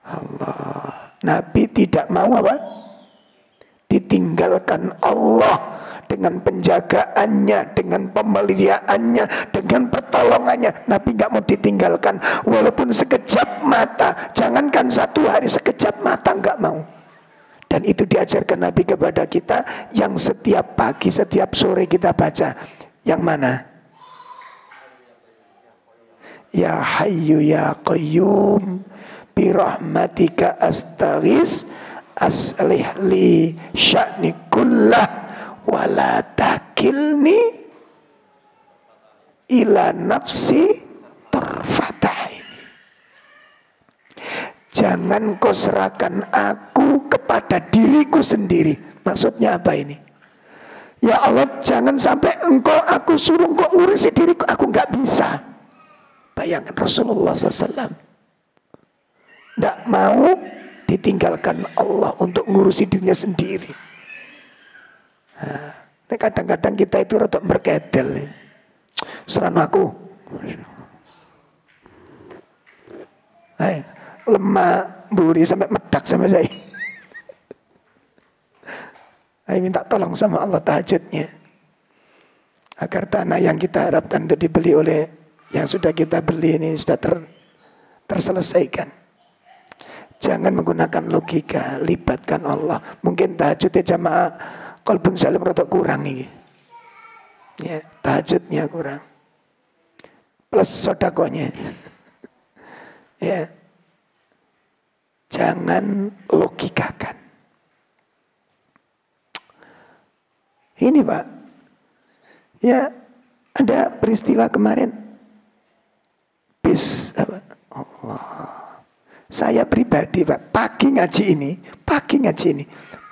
Speaker 1: Allah, Nabi tidak mau apa? Ditinggalkan Allah dengan penjagaannya, dengan pemeliharaannya, dengan pertolongannya. Nabi nggak mau ditinggalkan walaupun sekejap mata. Jangankan satu hari, sekejap mata nggak mau. Dan itu diajarkan Nabi kepada kita, yang setiap pagi, setiap sore kita baca. Yang mana? Ya Hayyu Ya Qayyum birahmatika astaghis aslih li sya'ni kullah wala takilni ila nafsi tarfataini. Jangan kau serahkan aku kepada diriku sendiri. Maksudnya apa ini? Ya Allah, jangan sampai aku suruh engkau ngurusi diriku, aku nggak bisa. Bayangkan Rasulullah SAW nggak mau ditinggalkan Allah untuk ngurusi dirinya sendiri. Nah, kadang-kadang kita itu rada berkedel. Serang aku. Lemah, buri sampai medak sama saya. Saya minta tolong sama Allah tahajudnya, agar tanah yang kita harapkan untuk dibeli oleh yang sudah kita beli ini sudah terselesaikan. Jangan menggunakan logika, libatkan Allah. Mungkin tahajudnya jamaah qalbun salim rada kurang nih. Ya, tahajudnya kurang. Plus sodakonya. Ya. Jangan logikakan. Ini Pak, ya ada peristiwa kemarin, Allah. Saya pribadi Pak, pagi ngaji ini,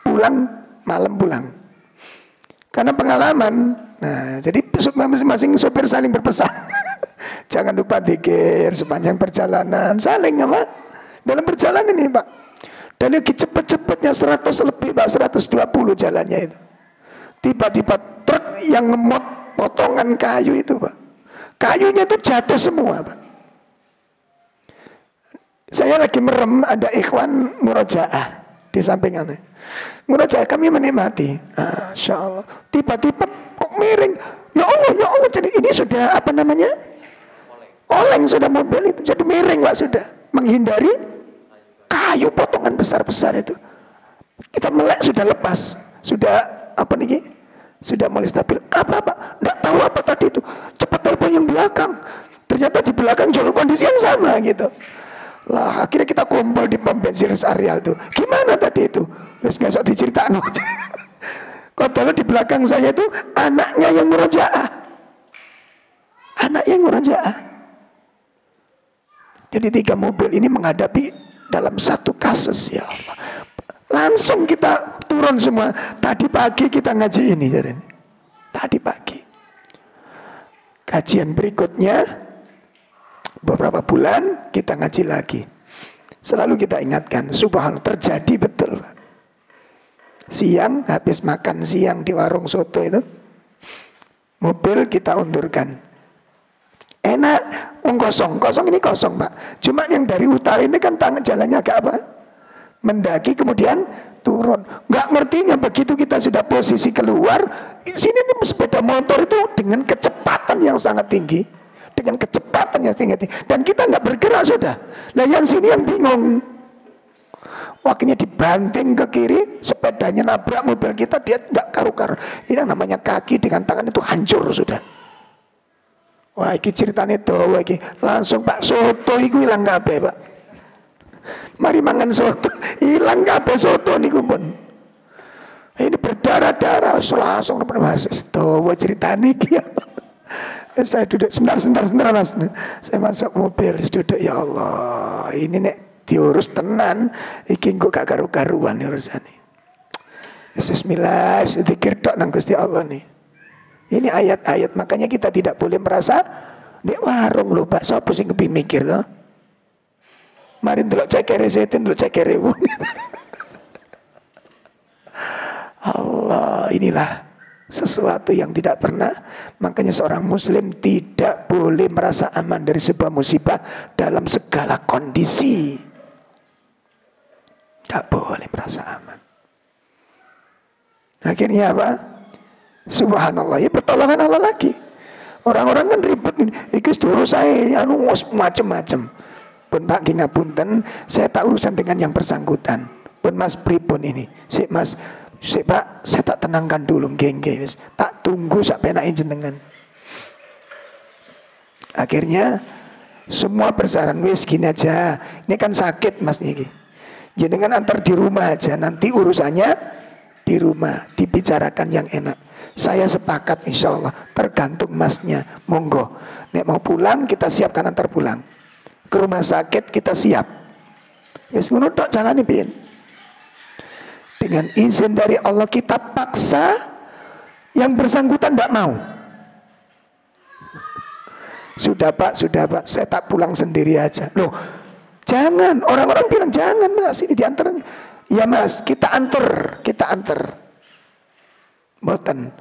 Speaker 1: pulang malam pulang. Karena pengalaman, nah jadi masing-masing sopir saling berpesan. Jangan lupa dzikir sepanjang perjalanan, saling apa? Dalam perjalanan ini Pak. Dan lagi cepet-cepetnya 100 lebih Pak, 120 jalannya itu. Tiba-tiba truk yang ngemot potongan kayu itu Pak, kayunya itu jatuh semua Pak. Saya lagi merem, ada ikhwan murojaah di samping aneh. Murojaah kami menikmati. Masya Allah. Tiba-tiba kok miring. Ya Allah. Jadi ini sudah apa namanya? Oleng sudah mobil itu. Jadi miring Pak sudah. Menghindari kayu potongan besar-besar itu. Kita melek sudah lepas. Sudah apa nih? Sudah mulai stabil. Apa? Nggak tahu apa tadi itu. Cepat telepon yang belakang. Ternyata di belakang jual kondisi yang sama gitu. Lah akhirnya kita kumpul di pom bensin Areal tuh. Gimana tadi itu? Terus nggak usah diceritain. Kodal di belakang saya itu anaknya yang murojaah. Jadi 3 mobil ini menghadapi dalam satu kasus, ya Allah. Langsung kita turun semua. Tadi pagi kita ngaji ini. Tadi pagi. Kajian berikutnya beberapa bulan kita ngaji lagi. Selalu kita ingatkan, subhanallah, terjadi betul Pak. Siang habis makan siang di warung soto itu, mobil kita undurkan. Enak, kosong ini kosong Pak. Cuma yang dari utara ini kan jalannya agak apa? Mendaki kemudian turun. Nggak ngertinya begitu kita sudah posisi keluar, sini nih sepeda motor itu dengan kecepatan yang sangat tinggi. Dan kita nggak bergerak sudah. Lah yang sini yang bingung. Waktunya dibanting ke kiri, sepedanya nabrak mobil kita, dia nggak karu-karu. Ini namanya kaki dengan tangan itu hancur sudah. Wah, ini ceritanya tuh, langsung Pak soto itu hilang kabeh Pak. Mari mangan soto, hilang kabeh soto niku pun. Ini berdarah-darah, langsung mas tuh ceritanya iki. Saya duduk sebentar Mas. Saya masuk mobil, duduk, ya Allah, ini nek diurus tenan, iki kok gak karu-karuan urusane. Bismillah, zikir tok nang Gusti Allah nih. Ini ayat-ayat, makanya kita tidak boleh merasa di warung lho Pak, sapa sing kepi mikir to. Mari ndelok cekere setin, ndelok cekere. Allah, inilah sesuatu yang tidak pernah. Makanya seorang muslim tidak boleh merasa aman dari sebuah musibah dalam segala kondisi. Tidak boleh merasa aman. Akhirnya apa? Subhanallah, ya pertolongan Allah lagi. Orang-orang kan ribut ini, iki urus saya macem-macem. Pun Pak ngapunten, saya tak urusan dengan yang bersangkutan. Pun Mas pripun ini? Sik Mas, sik Pak, saya tak tenangkan dulu, geng-geng. Tak tunggu sampai naik jenengan. Akhirnya semua bersaran, wis gini aja. Ini kan sakit Mas ini. Jenengan antar di rumah aja, nanti urusannya di rumah, dibicarakan yang enak. Saya sepakat insya Allah, tergantung masnya. Monggo, nek mau pulang kita siapkan antar pulang. Ke rumah sakit kita siap. Wis ngono tok jalane piye. Dengan izin dari Allah kita paksa, yang bersangkutan tidak mau. Sudah pak, saya tak pulang sendiri aja. Loh, jangan, orang-orang bilang jangan mas, ini diantar. Ya mas, kita antar. Boten.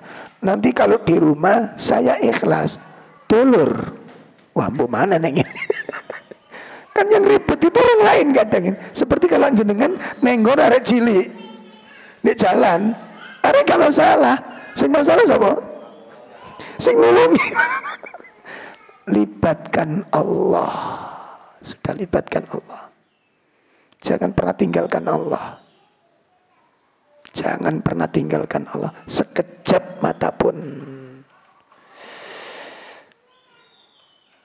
Speaker 1: Nanti kalau di rumah saya ikhlas, dulur. Wah, mbok mana neng? Kan yang ribet itu orang lain kadang. Seperti kalau jenengan nenggon arek cilik di jalan, arek kalau salah, sing masalah sapa? Sing nulungi. Libatkan Allah. Sudah libatkan Allah. Jangan pernah tinggalkan Allah. Jangan pernah tinggalkan Allah sekejap mata pun.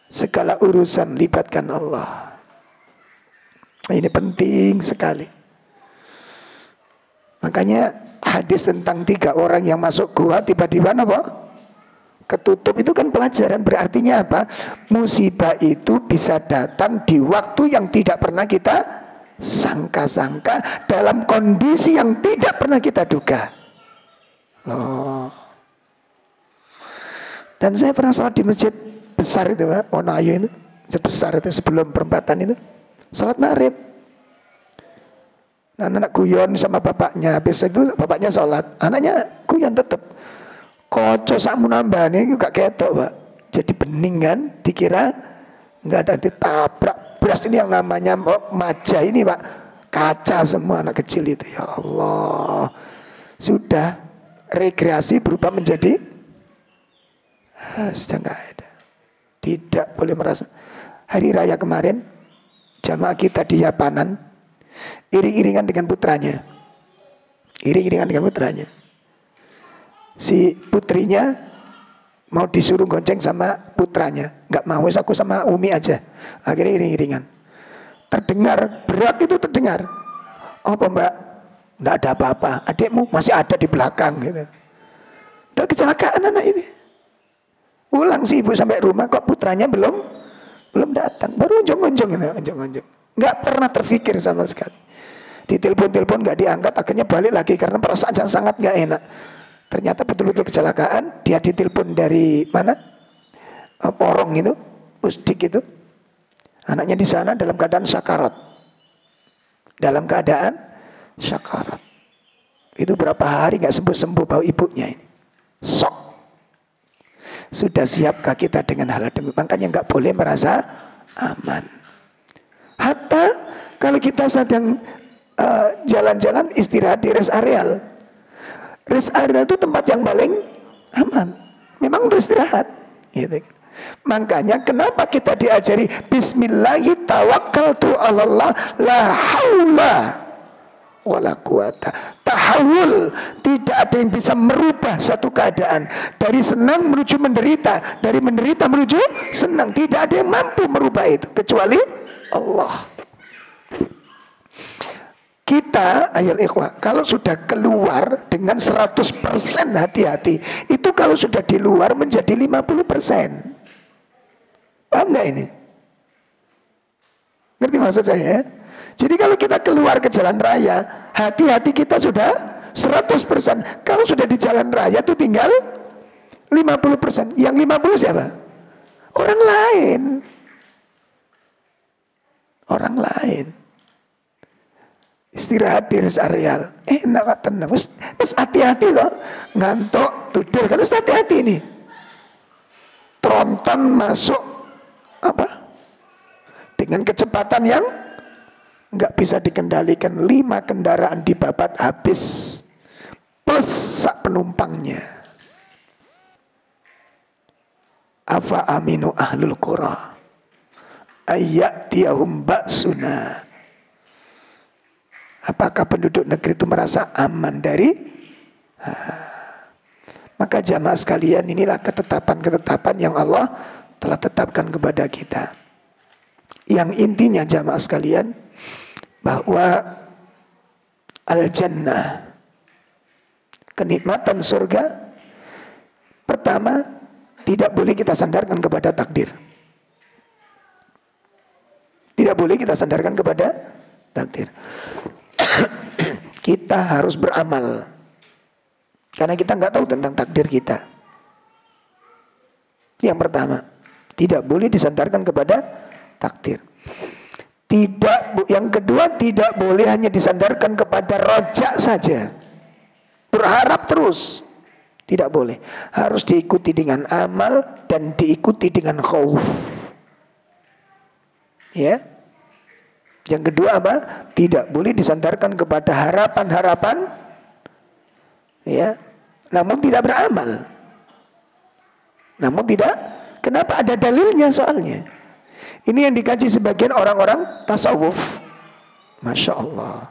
Speaker 1: Segala urusan libatkan Allah. Ini penting sekali. Makanya hadis tentang 3 orang yang masuk gua tiba-tiba apa? Ketutup itu kan pelajaran. Berartinya apa? Musibah itu bisa datang di waktu yang tidak pernah kita sangka-sangka, dalam kondisi yang tidak pernah kita duga. Loh. Dan saya pernah sholat di masjid besar itu Pak, Wonoayu itu, masjid besar itu sebelum perempatan itu, sholat maghrib. Nah, anak guyon sama bapaknya, habis itu bapaknya sholat, anaknya guyon tetap. Kocok sakmu nambahnya itu gak ketok Pak. Jadi bening kan, dikira nggak ada, ditabrak beras. Ini yang namanya maja ini Pak, kaca semua anak kecil itu. Ya Allah, sudah rekreasi berubah menjadi sudah nggak ada. Tidak boleh merasa. Hari raya kemarin jamaah kita di Yapanan iring-iringan dengan putranya. Si putrinya mau disuruh gonceng sama putranya, nggak mau, aku sama Umi aja. Akhirnya iring-iringan. Terdengar berat itu terdengar. Apa mbak? Nggak ada apa-apa. Adikmu masih ada di belakang gitu. Udah kecelakaan anak ini. Pulang si ibu sampai rumah kok putranya belum datang. Baru onjong-onjong itu, nggak pernah terfikir sama sekali. Ditelepon nggak diangkat, akhirnya balik lagi karena perasaan sangat nggak enak. Ternyata betul-betul kecelakaan. Dia ditelepon dari mana? Porong itu, Pusdik itu. Anaknya di sana dalam keadaan sakarat. Itu berapa hari nggak sembuh-sembuh bau ibunya ini. Sok. Sudah siapkah kita dengan hal demi? Makanya nggak boleh merasa aman. Hatta kalau kita sedang jalan-jalan istirahat di rest area. Rest area itu tempat yang paling aman. Memang untuk istirahat. Gitu. Makanya kenapa kita diajari Bismillahi tawakkaltu 'alallah la haula wala quwata. Tahawul, tidak ada yang bisa merubah satu keadaan dari senang menuju menderita, dari menderita menuju senang. Tidak ada yang mampu merubah itu kecuali Allah. Kita, ayol ikhwah, kalau sudah keluar dengan 100% hati-hati, itu kalau sudah di luar menjadi 50%. Paham nggak ini? Ngerti maksud saya? Jadi kalau kita keluar ke jalan raya, hati-hati kita sudah 100%. Kalau sudah di jalan raya itu tinggal 50%. Yang 50 siapa? Orang lain. Istirahat di rest area, enak Pak, tenang. Wis hati-hati loh, ngantuk, tidur kan wis hati-hati nih. Tronton masuk apa? Dengan kecepatan yang nggak bisa dikendalikan. 5 kendaraan dibabat habis, plus sak penumpangnya. Afa aminu ahlul qura ayyatiyahum ba'suna. Apakah penduduk negeri itu merasa aman dari? Maka jamaah sekalian, inilah ketetapan-ketetapan yang Allah telah tetapkan kepada kita. Yang intinya jamaah sekalian, bahwa al-jannah. Kenikmatan surga pertama, tidak boleh kita sandarkan kepada takdir. Tidak boleh kita sandarkan kepada takdir. Kita harus beramal, karena kita nggak tahu tentang takdir kita. Yang pertama, tidak boleh disandarkan kepada takdir. Yang kedua, tidak boleh hanya disandarkan kepada rojak saja, berharap terus. Tidak boleh. Harus diikuti dengan amal dan diikuti dengan khauf. Ya. Yang kedua apa? Tidak boleh disandarkan kepada harapan-harapan, ya, namun tidak beramal. Namun tidak. Kenapa? Ada dalilnya soalnya. Ini yang dikaji sebagian orang-orang tasawuf. Masya Allah.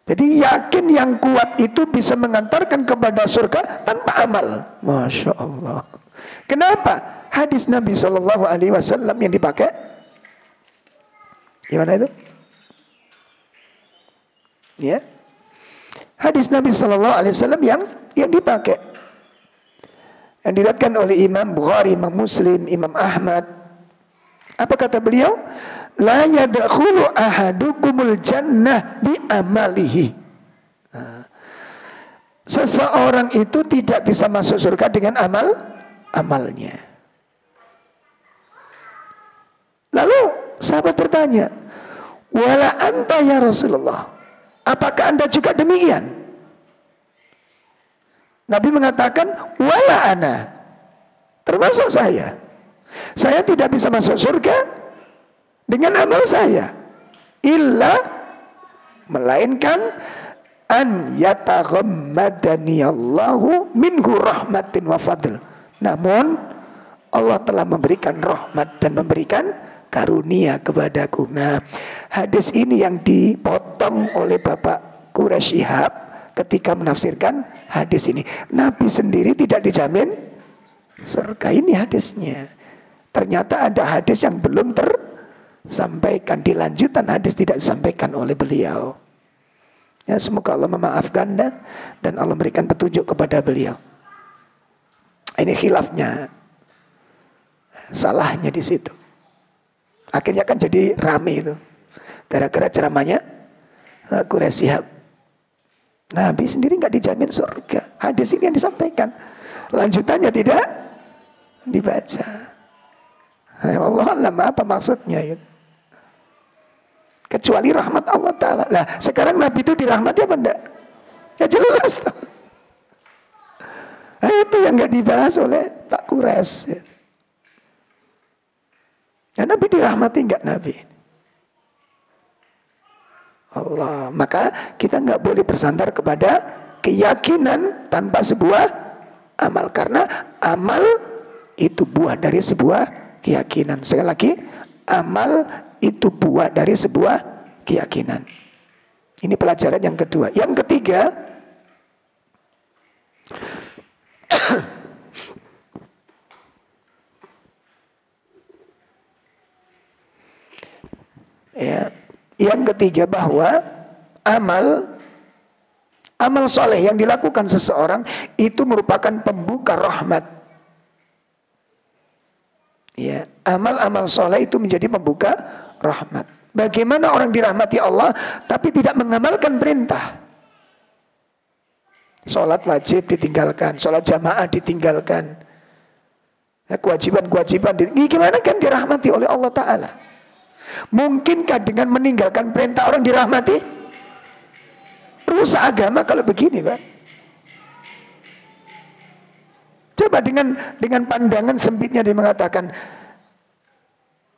Speaker 1: Jadi yakin yang kuat itu bisa mengantarkan kepada surga tanpa amal. Masya Allah. Kenapa? Hadis Nabi SAW yang dipakai. Gimana itu? Ya. Hadis Nabi SAW yang dipakai. Yang diriwayatkan oleh Imam Bukhari, Imam Muslim, Imam Ahmad. Apa kata beliau? La yadkhulu ahadukumul jannah bi amalihi. Seseorang itu tidak bisa masuk surga dengan amalnya. Lalu sahabat bertanya, wala anta ya Rasulullah, apakah anda juga demikian? Nabi mengatakan, wala ana, termasuk saya. Saya tidak bisa masuk surga dengan amal saya, melainkan an yataghammadani Allahu minhu rahmatin wa fadl. Namun Allah telah memberikan rahmat dan memberikan karunia kepadaku. Nah, hadis ini yang dipotong oleh Bapak Quraisy Shihab ketika menafsirkan hadis ini. Nabi sendiri tidak dijamin surga. Ini hadisnya. Ternyata ada hadis yang belum tersampaikan. Di lanjutan hadis tidak disampaikan oleh beliau. Ya, semoga Allah memaafkan dan Allah memberikan petunjuk kepada beliau. Ini khilafnya, salahnya di situ. Akhirnya kan jadi rame itu, gara-gara ceramahnya Quraisy Shihab. Nabi sendiri nggak dijamin surga. Hadis ini yang disampaikan, lanjutannya tidak dibaca. Allah alam apa maksudnya gitu. Kecuali rahmat Allah Ta'ala. Lah sekarang Nabi itu dirahmati apa enggak? Ya jelas. Nah, itu yang nggak dibahas oleh Pak Quraisy. Ya, Nabi dirahmati enggak Nabi? Allah. Maka kita nggak boleh bersandar kepada keyakinan tanpa sebuah amal, karena amal itu buah dari sebuah keyakinan. Sekali lagi, amal itu buah dari sebuah keyakinan. Ini pelajaran yang kedua. Yang ketiga, ya, yang ketiga bahwa amal soleh yang dilakukan seseorang itu merupakan pembuka rahmat. Ya, amal-amal soleh itu menjadi pembuka rahmat. Bagaimana orang dirahmati Allah tapi tidak mengamalkan perintah? Sholat wajib ditinggalkan, sholat jamaah ditinggalkan, ya, kewajiban-kewajiban. Gimana kan dirahmati oleh Allah Ta'ala? Mungkinkah dengan meninggalkan perintah orang dirahmati? Rusak agama kalau begini, Pak. Coba dengan pandangan sempitnya dia mengatakan,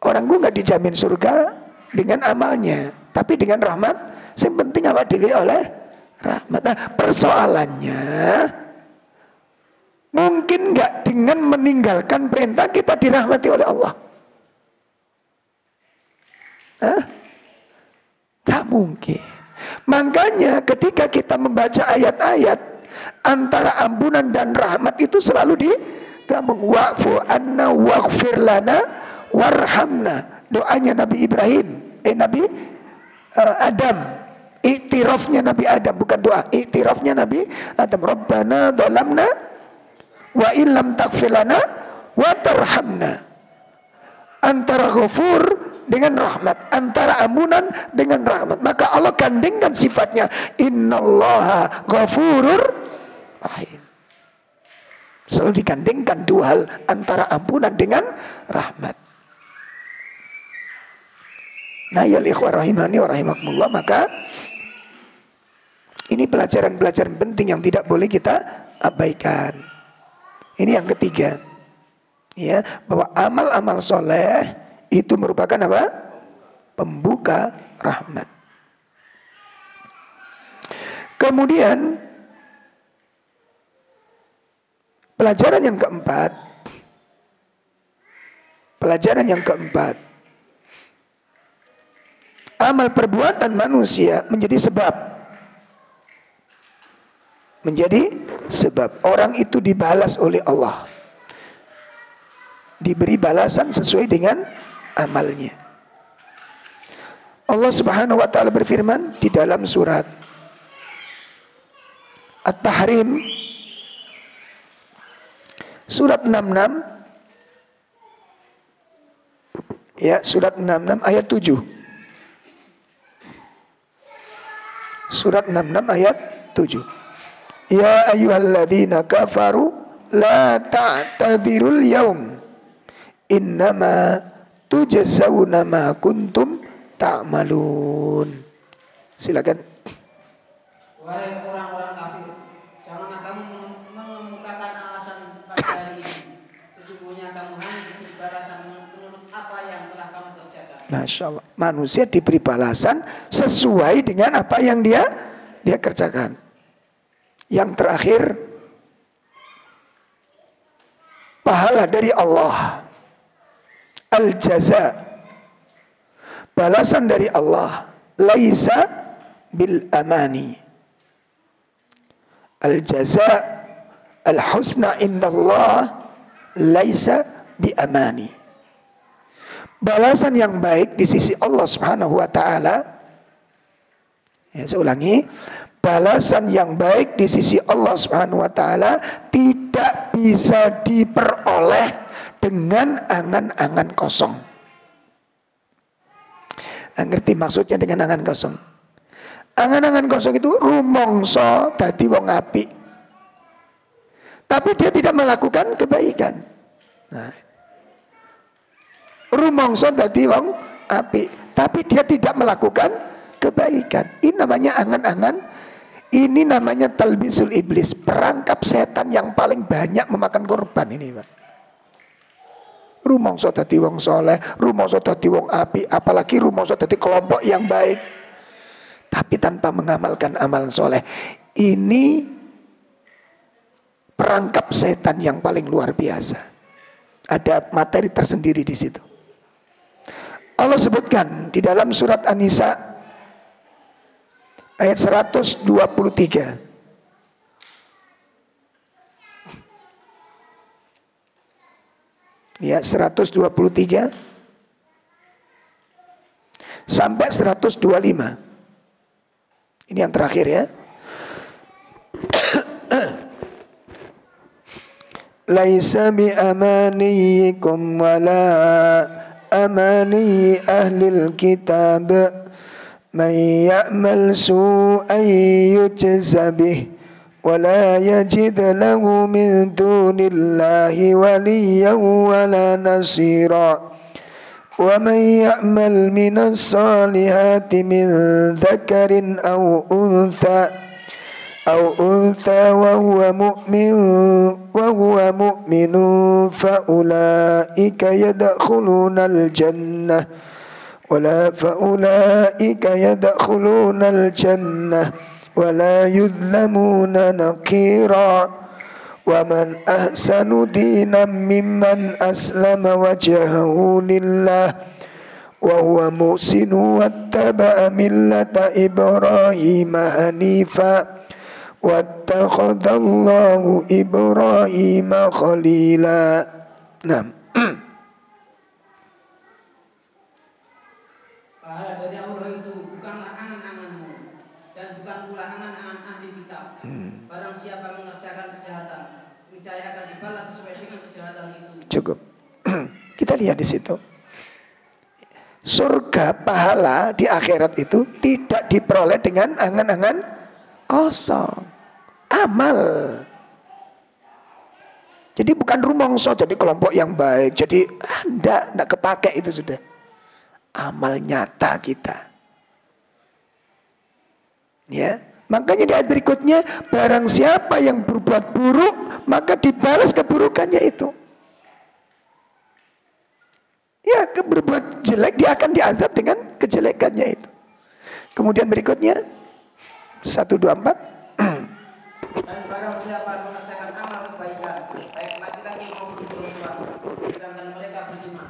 Speaker 1: orang gue nggak dijamin surga dengan amalnya, tapi dengan rahmat. Yang penting apa diri oleh rahmat. Nah, persoalannya mungkin nggak dengan meninggalkan perintah kita dirahmati oleh Allah? Nggak mungkin. Makanya ketika kita membaca ayat-ayat, antara ampunan dan rahmat itu selalu digabung. Wa'fu anna waghfir lana warhamna. Doanya Nabi Ibrahim, Nabi Adam Iktirafnya Nabi Adam, bukan doa. Iktirafnya Nabi Adam. Rabbana dhalamna wa illam taghfir lana wa tarhamna. Antara ghafur dengan rahmat, antara ampunan dengan rahmat. Maka Allah gandengkan sifatnya, innallaha ghafurur rahim. Selalu digandengkan dua hal, antara ampunan dengan rahmat. Nah ya ikhwah rahimani wa rahimakumullah, maka ini pelajaran-pelajaran penting yang tidak boleh kita abaikan. Ini yang ketiga, ya, bahwa amal-amal soleh itu merupakan apa? Pembuka rahmat. Kemudian pelajaran yang keempat, amal perbuatan manusia menjadi sebab orang itu dibalas oleh Allah, diberi balasan sesuai dengan amalnya. Allah Subhanahu wa taala berfirman di dalam surat At-Tahrim surat 66, ya, surat 66 ayat 7. Surat 66 ayat 7. Ya ayyuhalladzina kafaru la ta'tadirul yaum innama tujazawna ma kuntum ta'malun. Silakan.
Speaker 2: Wahai orang-orang kafir, janganlah kamu mengemukakan alasan pada hari ini. Sesungguhnya kamu hanya diberi balasan menurut apa yang telah kamu kerjakan. Masya Allah.
Speaker 1: Manusia diberi balasan sesuai dengan apa yang dia kerjakan. Yang terakhir, pahala dari Allah, al-jaza, balasan dari Allah, laisa bil amani. Al-jaza al-husna indallah laisa bi amani. Balasan yang baik di sisi Allah Subhanahu wa taala, ya, saya ulangi, balasan yang baik di sisi Allah Subhanahu wa taala tidak bisa diperoleh dengan angan-angan kosong. Ngerti maksudnya dengan angan kosong? Angan-angan kosong itu rumongso dadi wong apik, tapi dia tidak melakukan kebaikan. Nah, rumongso dadi wong apik, tapi dia tidak melakukan kebaikan. Ini namanya angan-angan. Ini namanya talbisul iblis, perangkap setan yang paling banyak memakan korban ini, Pak. Rumongso dadi wong soleh, rumongso dadi wong apik, apalagi rumongso dadi kelompok yang baik, tapi tanpa mengamalkan amalan soleh. Ini perangkap setan yang paling luar biasa. Ada materi tersendiri di situ. Allah sebutkan di dalam surat An-Nisa ayat 123. Ya, 123 sampai 125. Ini yang terakhir ya. Laisa bi amaniyikum wala amani ahlil kitab man ya'mal su'an yujza bih wa la yajid lahu min dunillahi waliyyan wa la nasira wa man ya'mal minas salihati min dzakarin aw untha wa huwa mu'minun fa ulaika yadkhulunal jannah فأولئك يدخلون الجنة ولا يظلمون نقيرا ومن أحسن دينا ممن أسلم وجهه لله وهو محسن واتبع ملة إبراهيم حنيفا واتخذ الله إبراهيم خليلا. نعم.
Speaker 2: Pahala dari Allah itu bukanlah angan-anganmu, kejahatan itu.
Speaker 1: Cukup. Kita lihat di situ. Surga pahala di akhirat itu tidak diperoleh dengan angan-angan kosong. Amal. Jadi bukan rumongso, jadi kelompok yang baik. Jadi enggak kepake itu sudah. Amal nyata kita. Ya, makanya di ayat berikutnya, barang siapa yang berbuat buruk, maka dibalas keburukannya itu. Ya, berbuat jelek dia akan diazab dengan kejelekannya itu. Kemudian berikutnya 1, 2, 4.
Speaker 2: Dan barang siapa mengerjakan amal kebaikan, baik laki-laki maupun perempuan, sedangkan mereka beriman,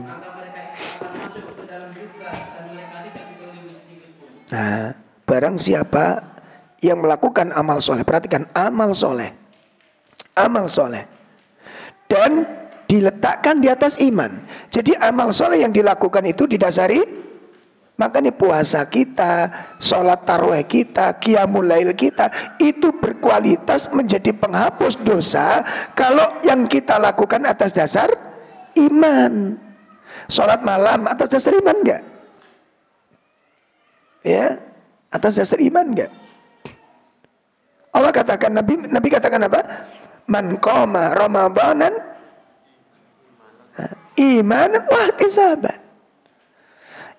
Speaker 2: maka mereka akan masuk ke dalam surga dan mereka tidak dizalimi sedikit pun.
Speaker 1: Nah, barang siapa yang melakukan amal soleh, perhatikan amal soleh, dan diletakkan di atas iman. Jadi amal soleh yang dilakukan itu didasari, makanya puasa kita, sholat tarawih kita, qiyamul lail kita, itu berkualitas menjadi penghapus dosa kalau yang kita lakukan atas dasar iman. Sholat malam atas dasar iman enggak? Ya, atas dasar iman enggak? Allah katakan, Nabi katakan apa? Man qama ramadanan imanan wa ihtisaban.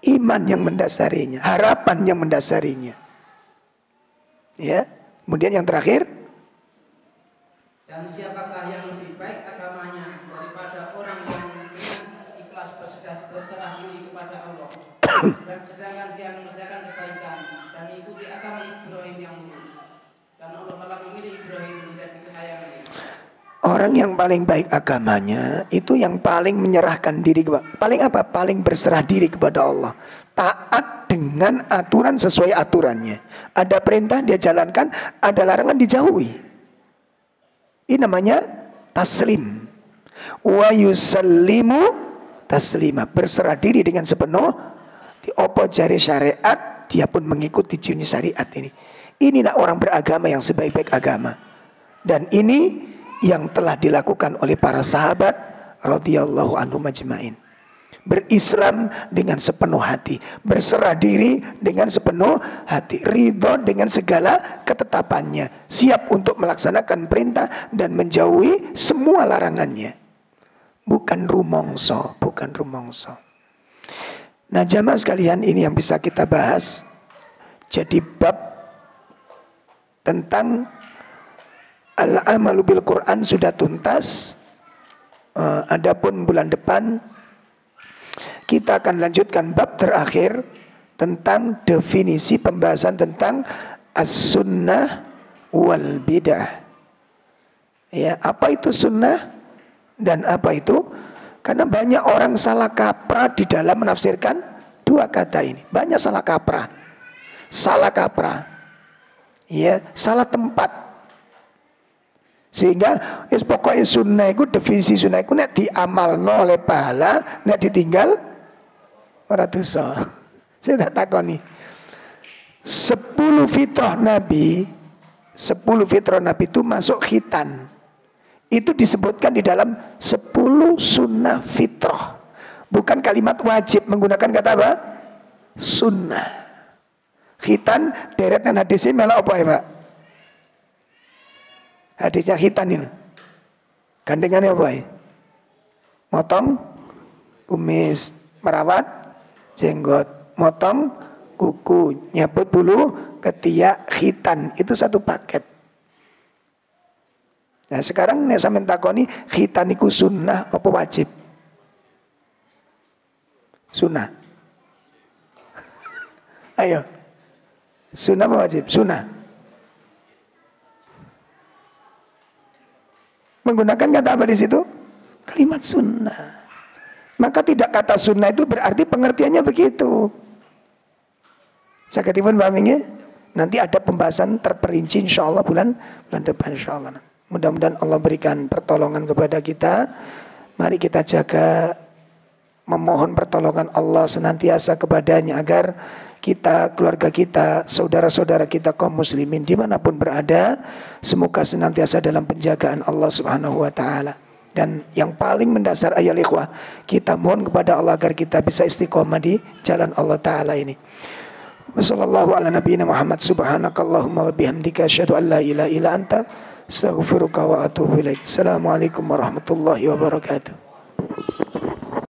Speaker 1: Iman yang mendasarinya, harapan yang mendasarinya. Ya, kemudian yang terakhir,
Speaker 2: dan siapakah yang lebih baik agamanya daripada orang yang dengan ikhlas berserah diri kepada Allah, dan sedangkan dia mengerjakan kebaikan dan ikuti agama Ibrahim yang lurus, dan Allah telah memilih Ibrahim menjadi kesayangannya.
Speaker 1: orang yang paling baik agamanya itu yang paling menyerahkan diri kepada, paling berserah diri kepada Allah, taat dengan aturan sesuai aturannya. Ada perintah dia jalankan, ada larangan dijauhi. Ini namanya taslim. Wa yusallimu taslima, berserah diri dengan sepenuh, diopo jari syariat, dia pun mengikuti jenis syariat ini. Inilah orang beragama yang sebaik-baik agama. Dan ini yang telah dilakukan oleh para sahabat radhiyallahu anhum ajmain. Berislam dengan sepenuh hati, berserah diri dengan sepenuh hati, ridho dengan segala ketetapannya, siap untuk melaksanakan perintah dan menjauhi semua larangannya. Bukan rumongso, bukan rumongso. Nah, jamaah sekalian, ini yang bisa kita bahas. Jadi bab tentang al-amalu bil Quran sudah tuntas. Adapun bulan depan kita akan lanjutkan bab terakhir tentang definisi pembahasan tentang as-sunnah wal bidah. Ya, apa itu sunnah dan apa itu? Karena banyak orang salah kaprah di dalam menafsirkan dua kata ini. Banyak salah kaprah. Ya, salah tempat. Sehingga pokoknya sunnah itu, definisi sunnah itu nek diamalno oleh pahala, nek ditinggal ora dosa. Saya tak takoni. 10 fitrah Nabi itu masuk khitan. Itu disebutkan di dalam 10 sunnah fitrah. Bukan kalimat wajib, menggunakan kata apa? Sunnah. Khitan deretan hadisnya malah apa ya Pak? Hadisnya khitan ini. Gandengannya apa ya? Motong kumis, merawat jenggot, motong kuku, nyabut bulu ketiak, khitan. Itu satu paket. Nah sekarang nek sampeyan takoni khitan iku sunnah apa wajib? Sunnah. Ayo. Sunnah apa wajib? Sunnah. Menggunakan kata apa di situ? Kalimat sunnah. Maka tidak kata sunnah itu berarti pengertiannya begitu. Sakitipun pahamnya. Nanti ada pembahasan terperinci insyaallah bulan depan insyaallah. Mudah-mudahan Allah berikan pertolongan kepada kita. Mari kita jaga, memohon pertolongan Allah senantiasa kepadanya agar kita, keluarga kita, saudara-saudara kita kaum muslimin dimanapun berada, semoga senantiasa dalam penjagaan Allah subhanahu wa ta'ala. Dan yang paling mendasar ayat ikhwah, kita mohon kepada Allah agar kita bisa istiqomah di jalan Allah Ta'ala ini. Wassallallahu ala nabiyina Muhammad, subhanakallahumma wa bihamdika asyhadu an la ilaha illa anta astaghfiruka wa atubu ilaik. Assalamualaikum warahmatullahi wabarakatuh.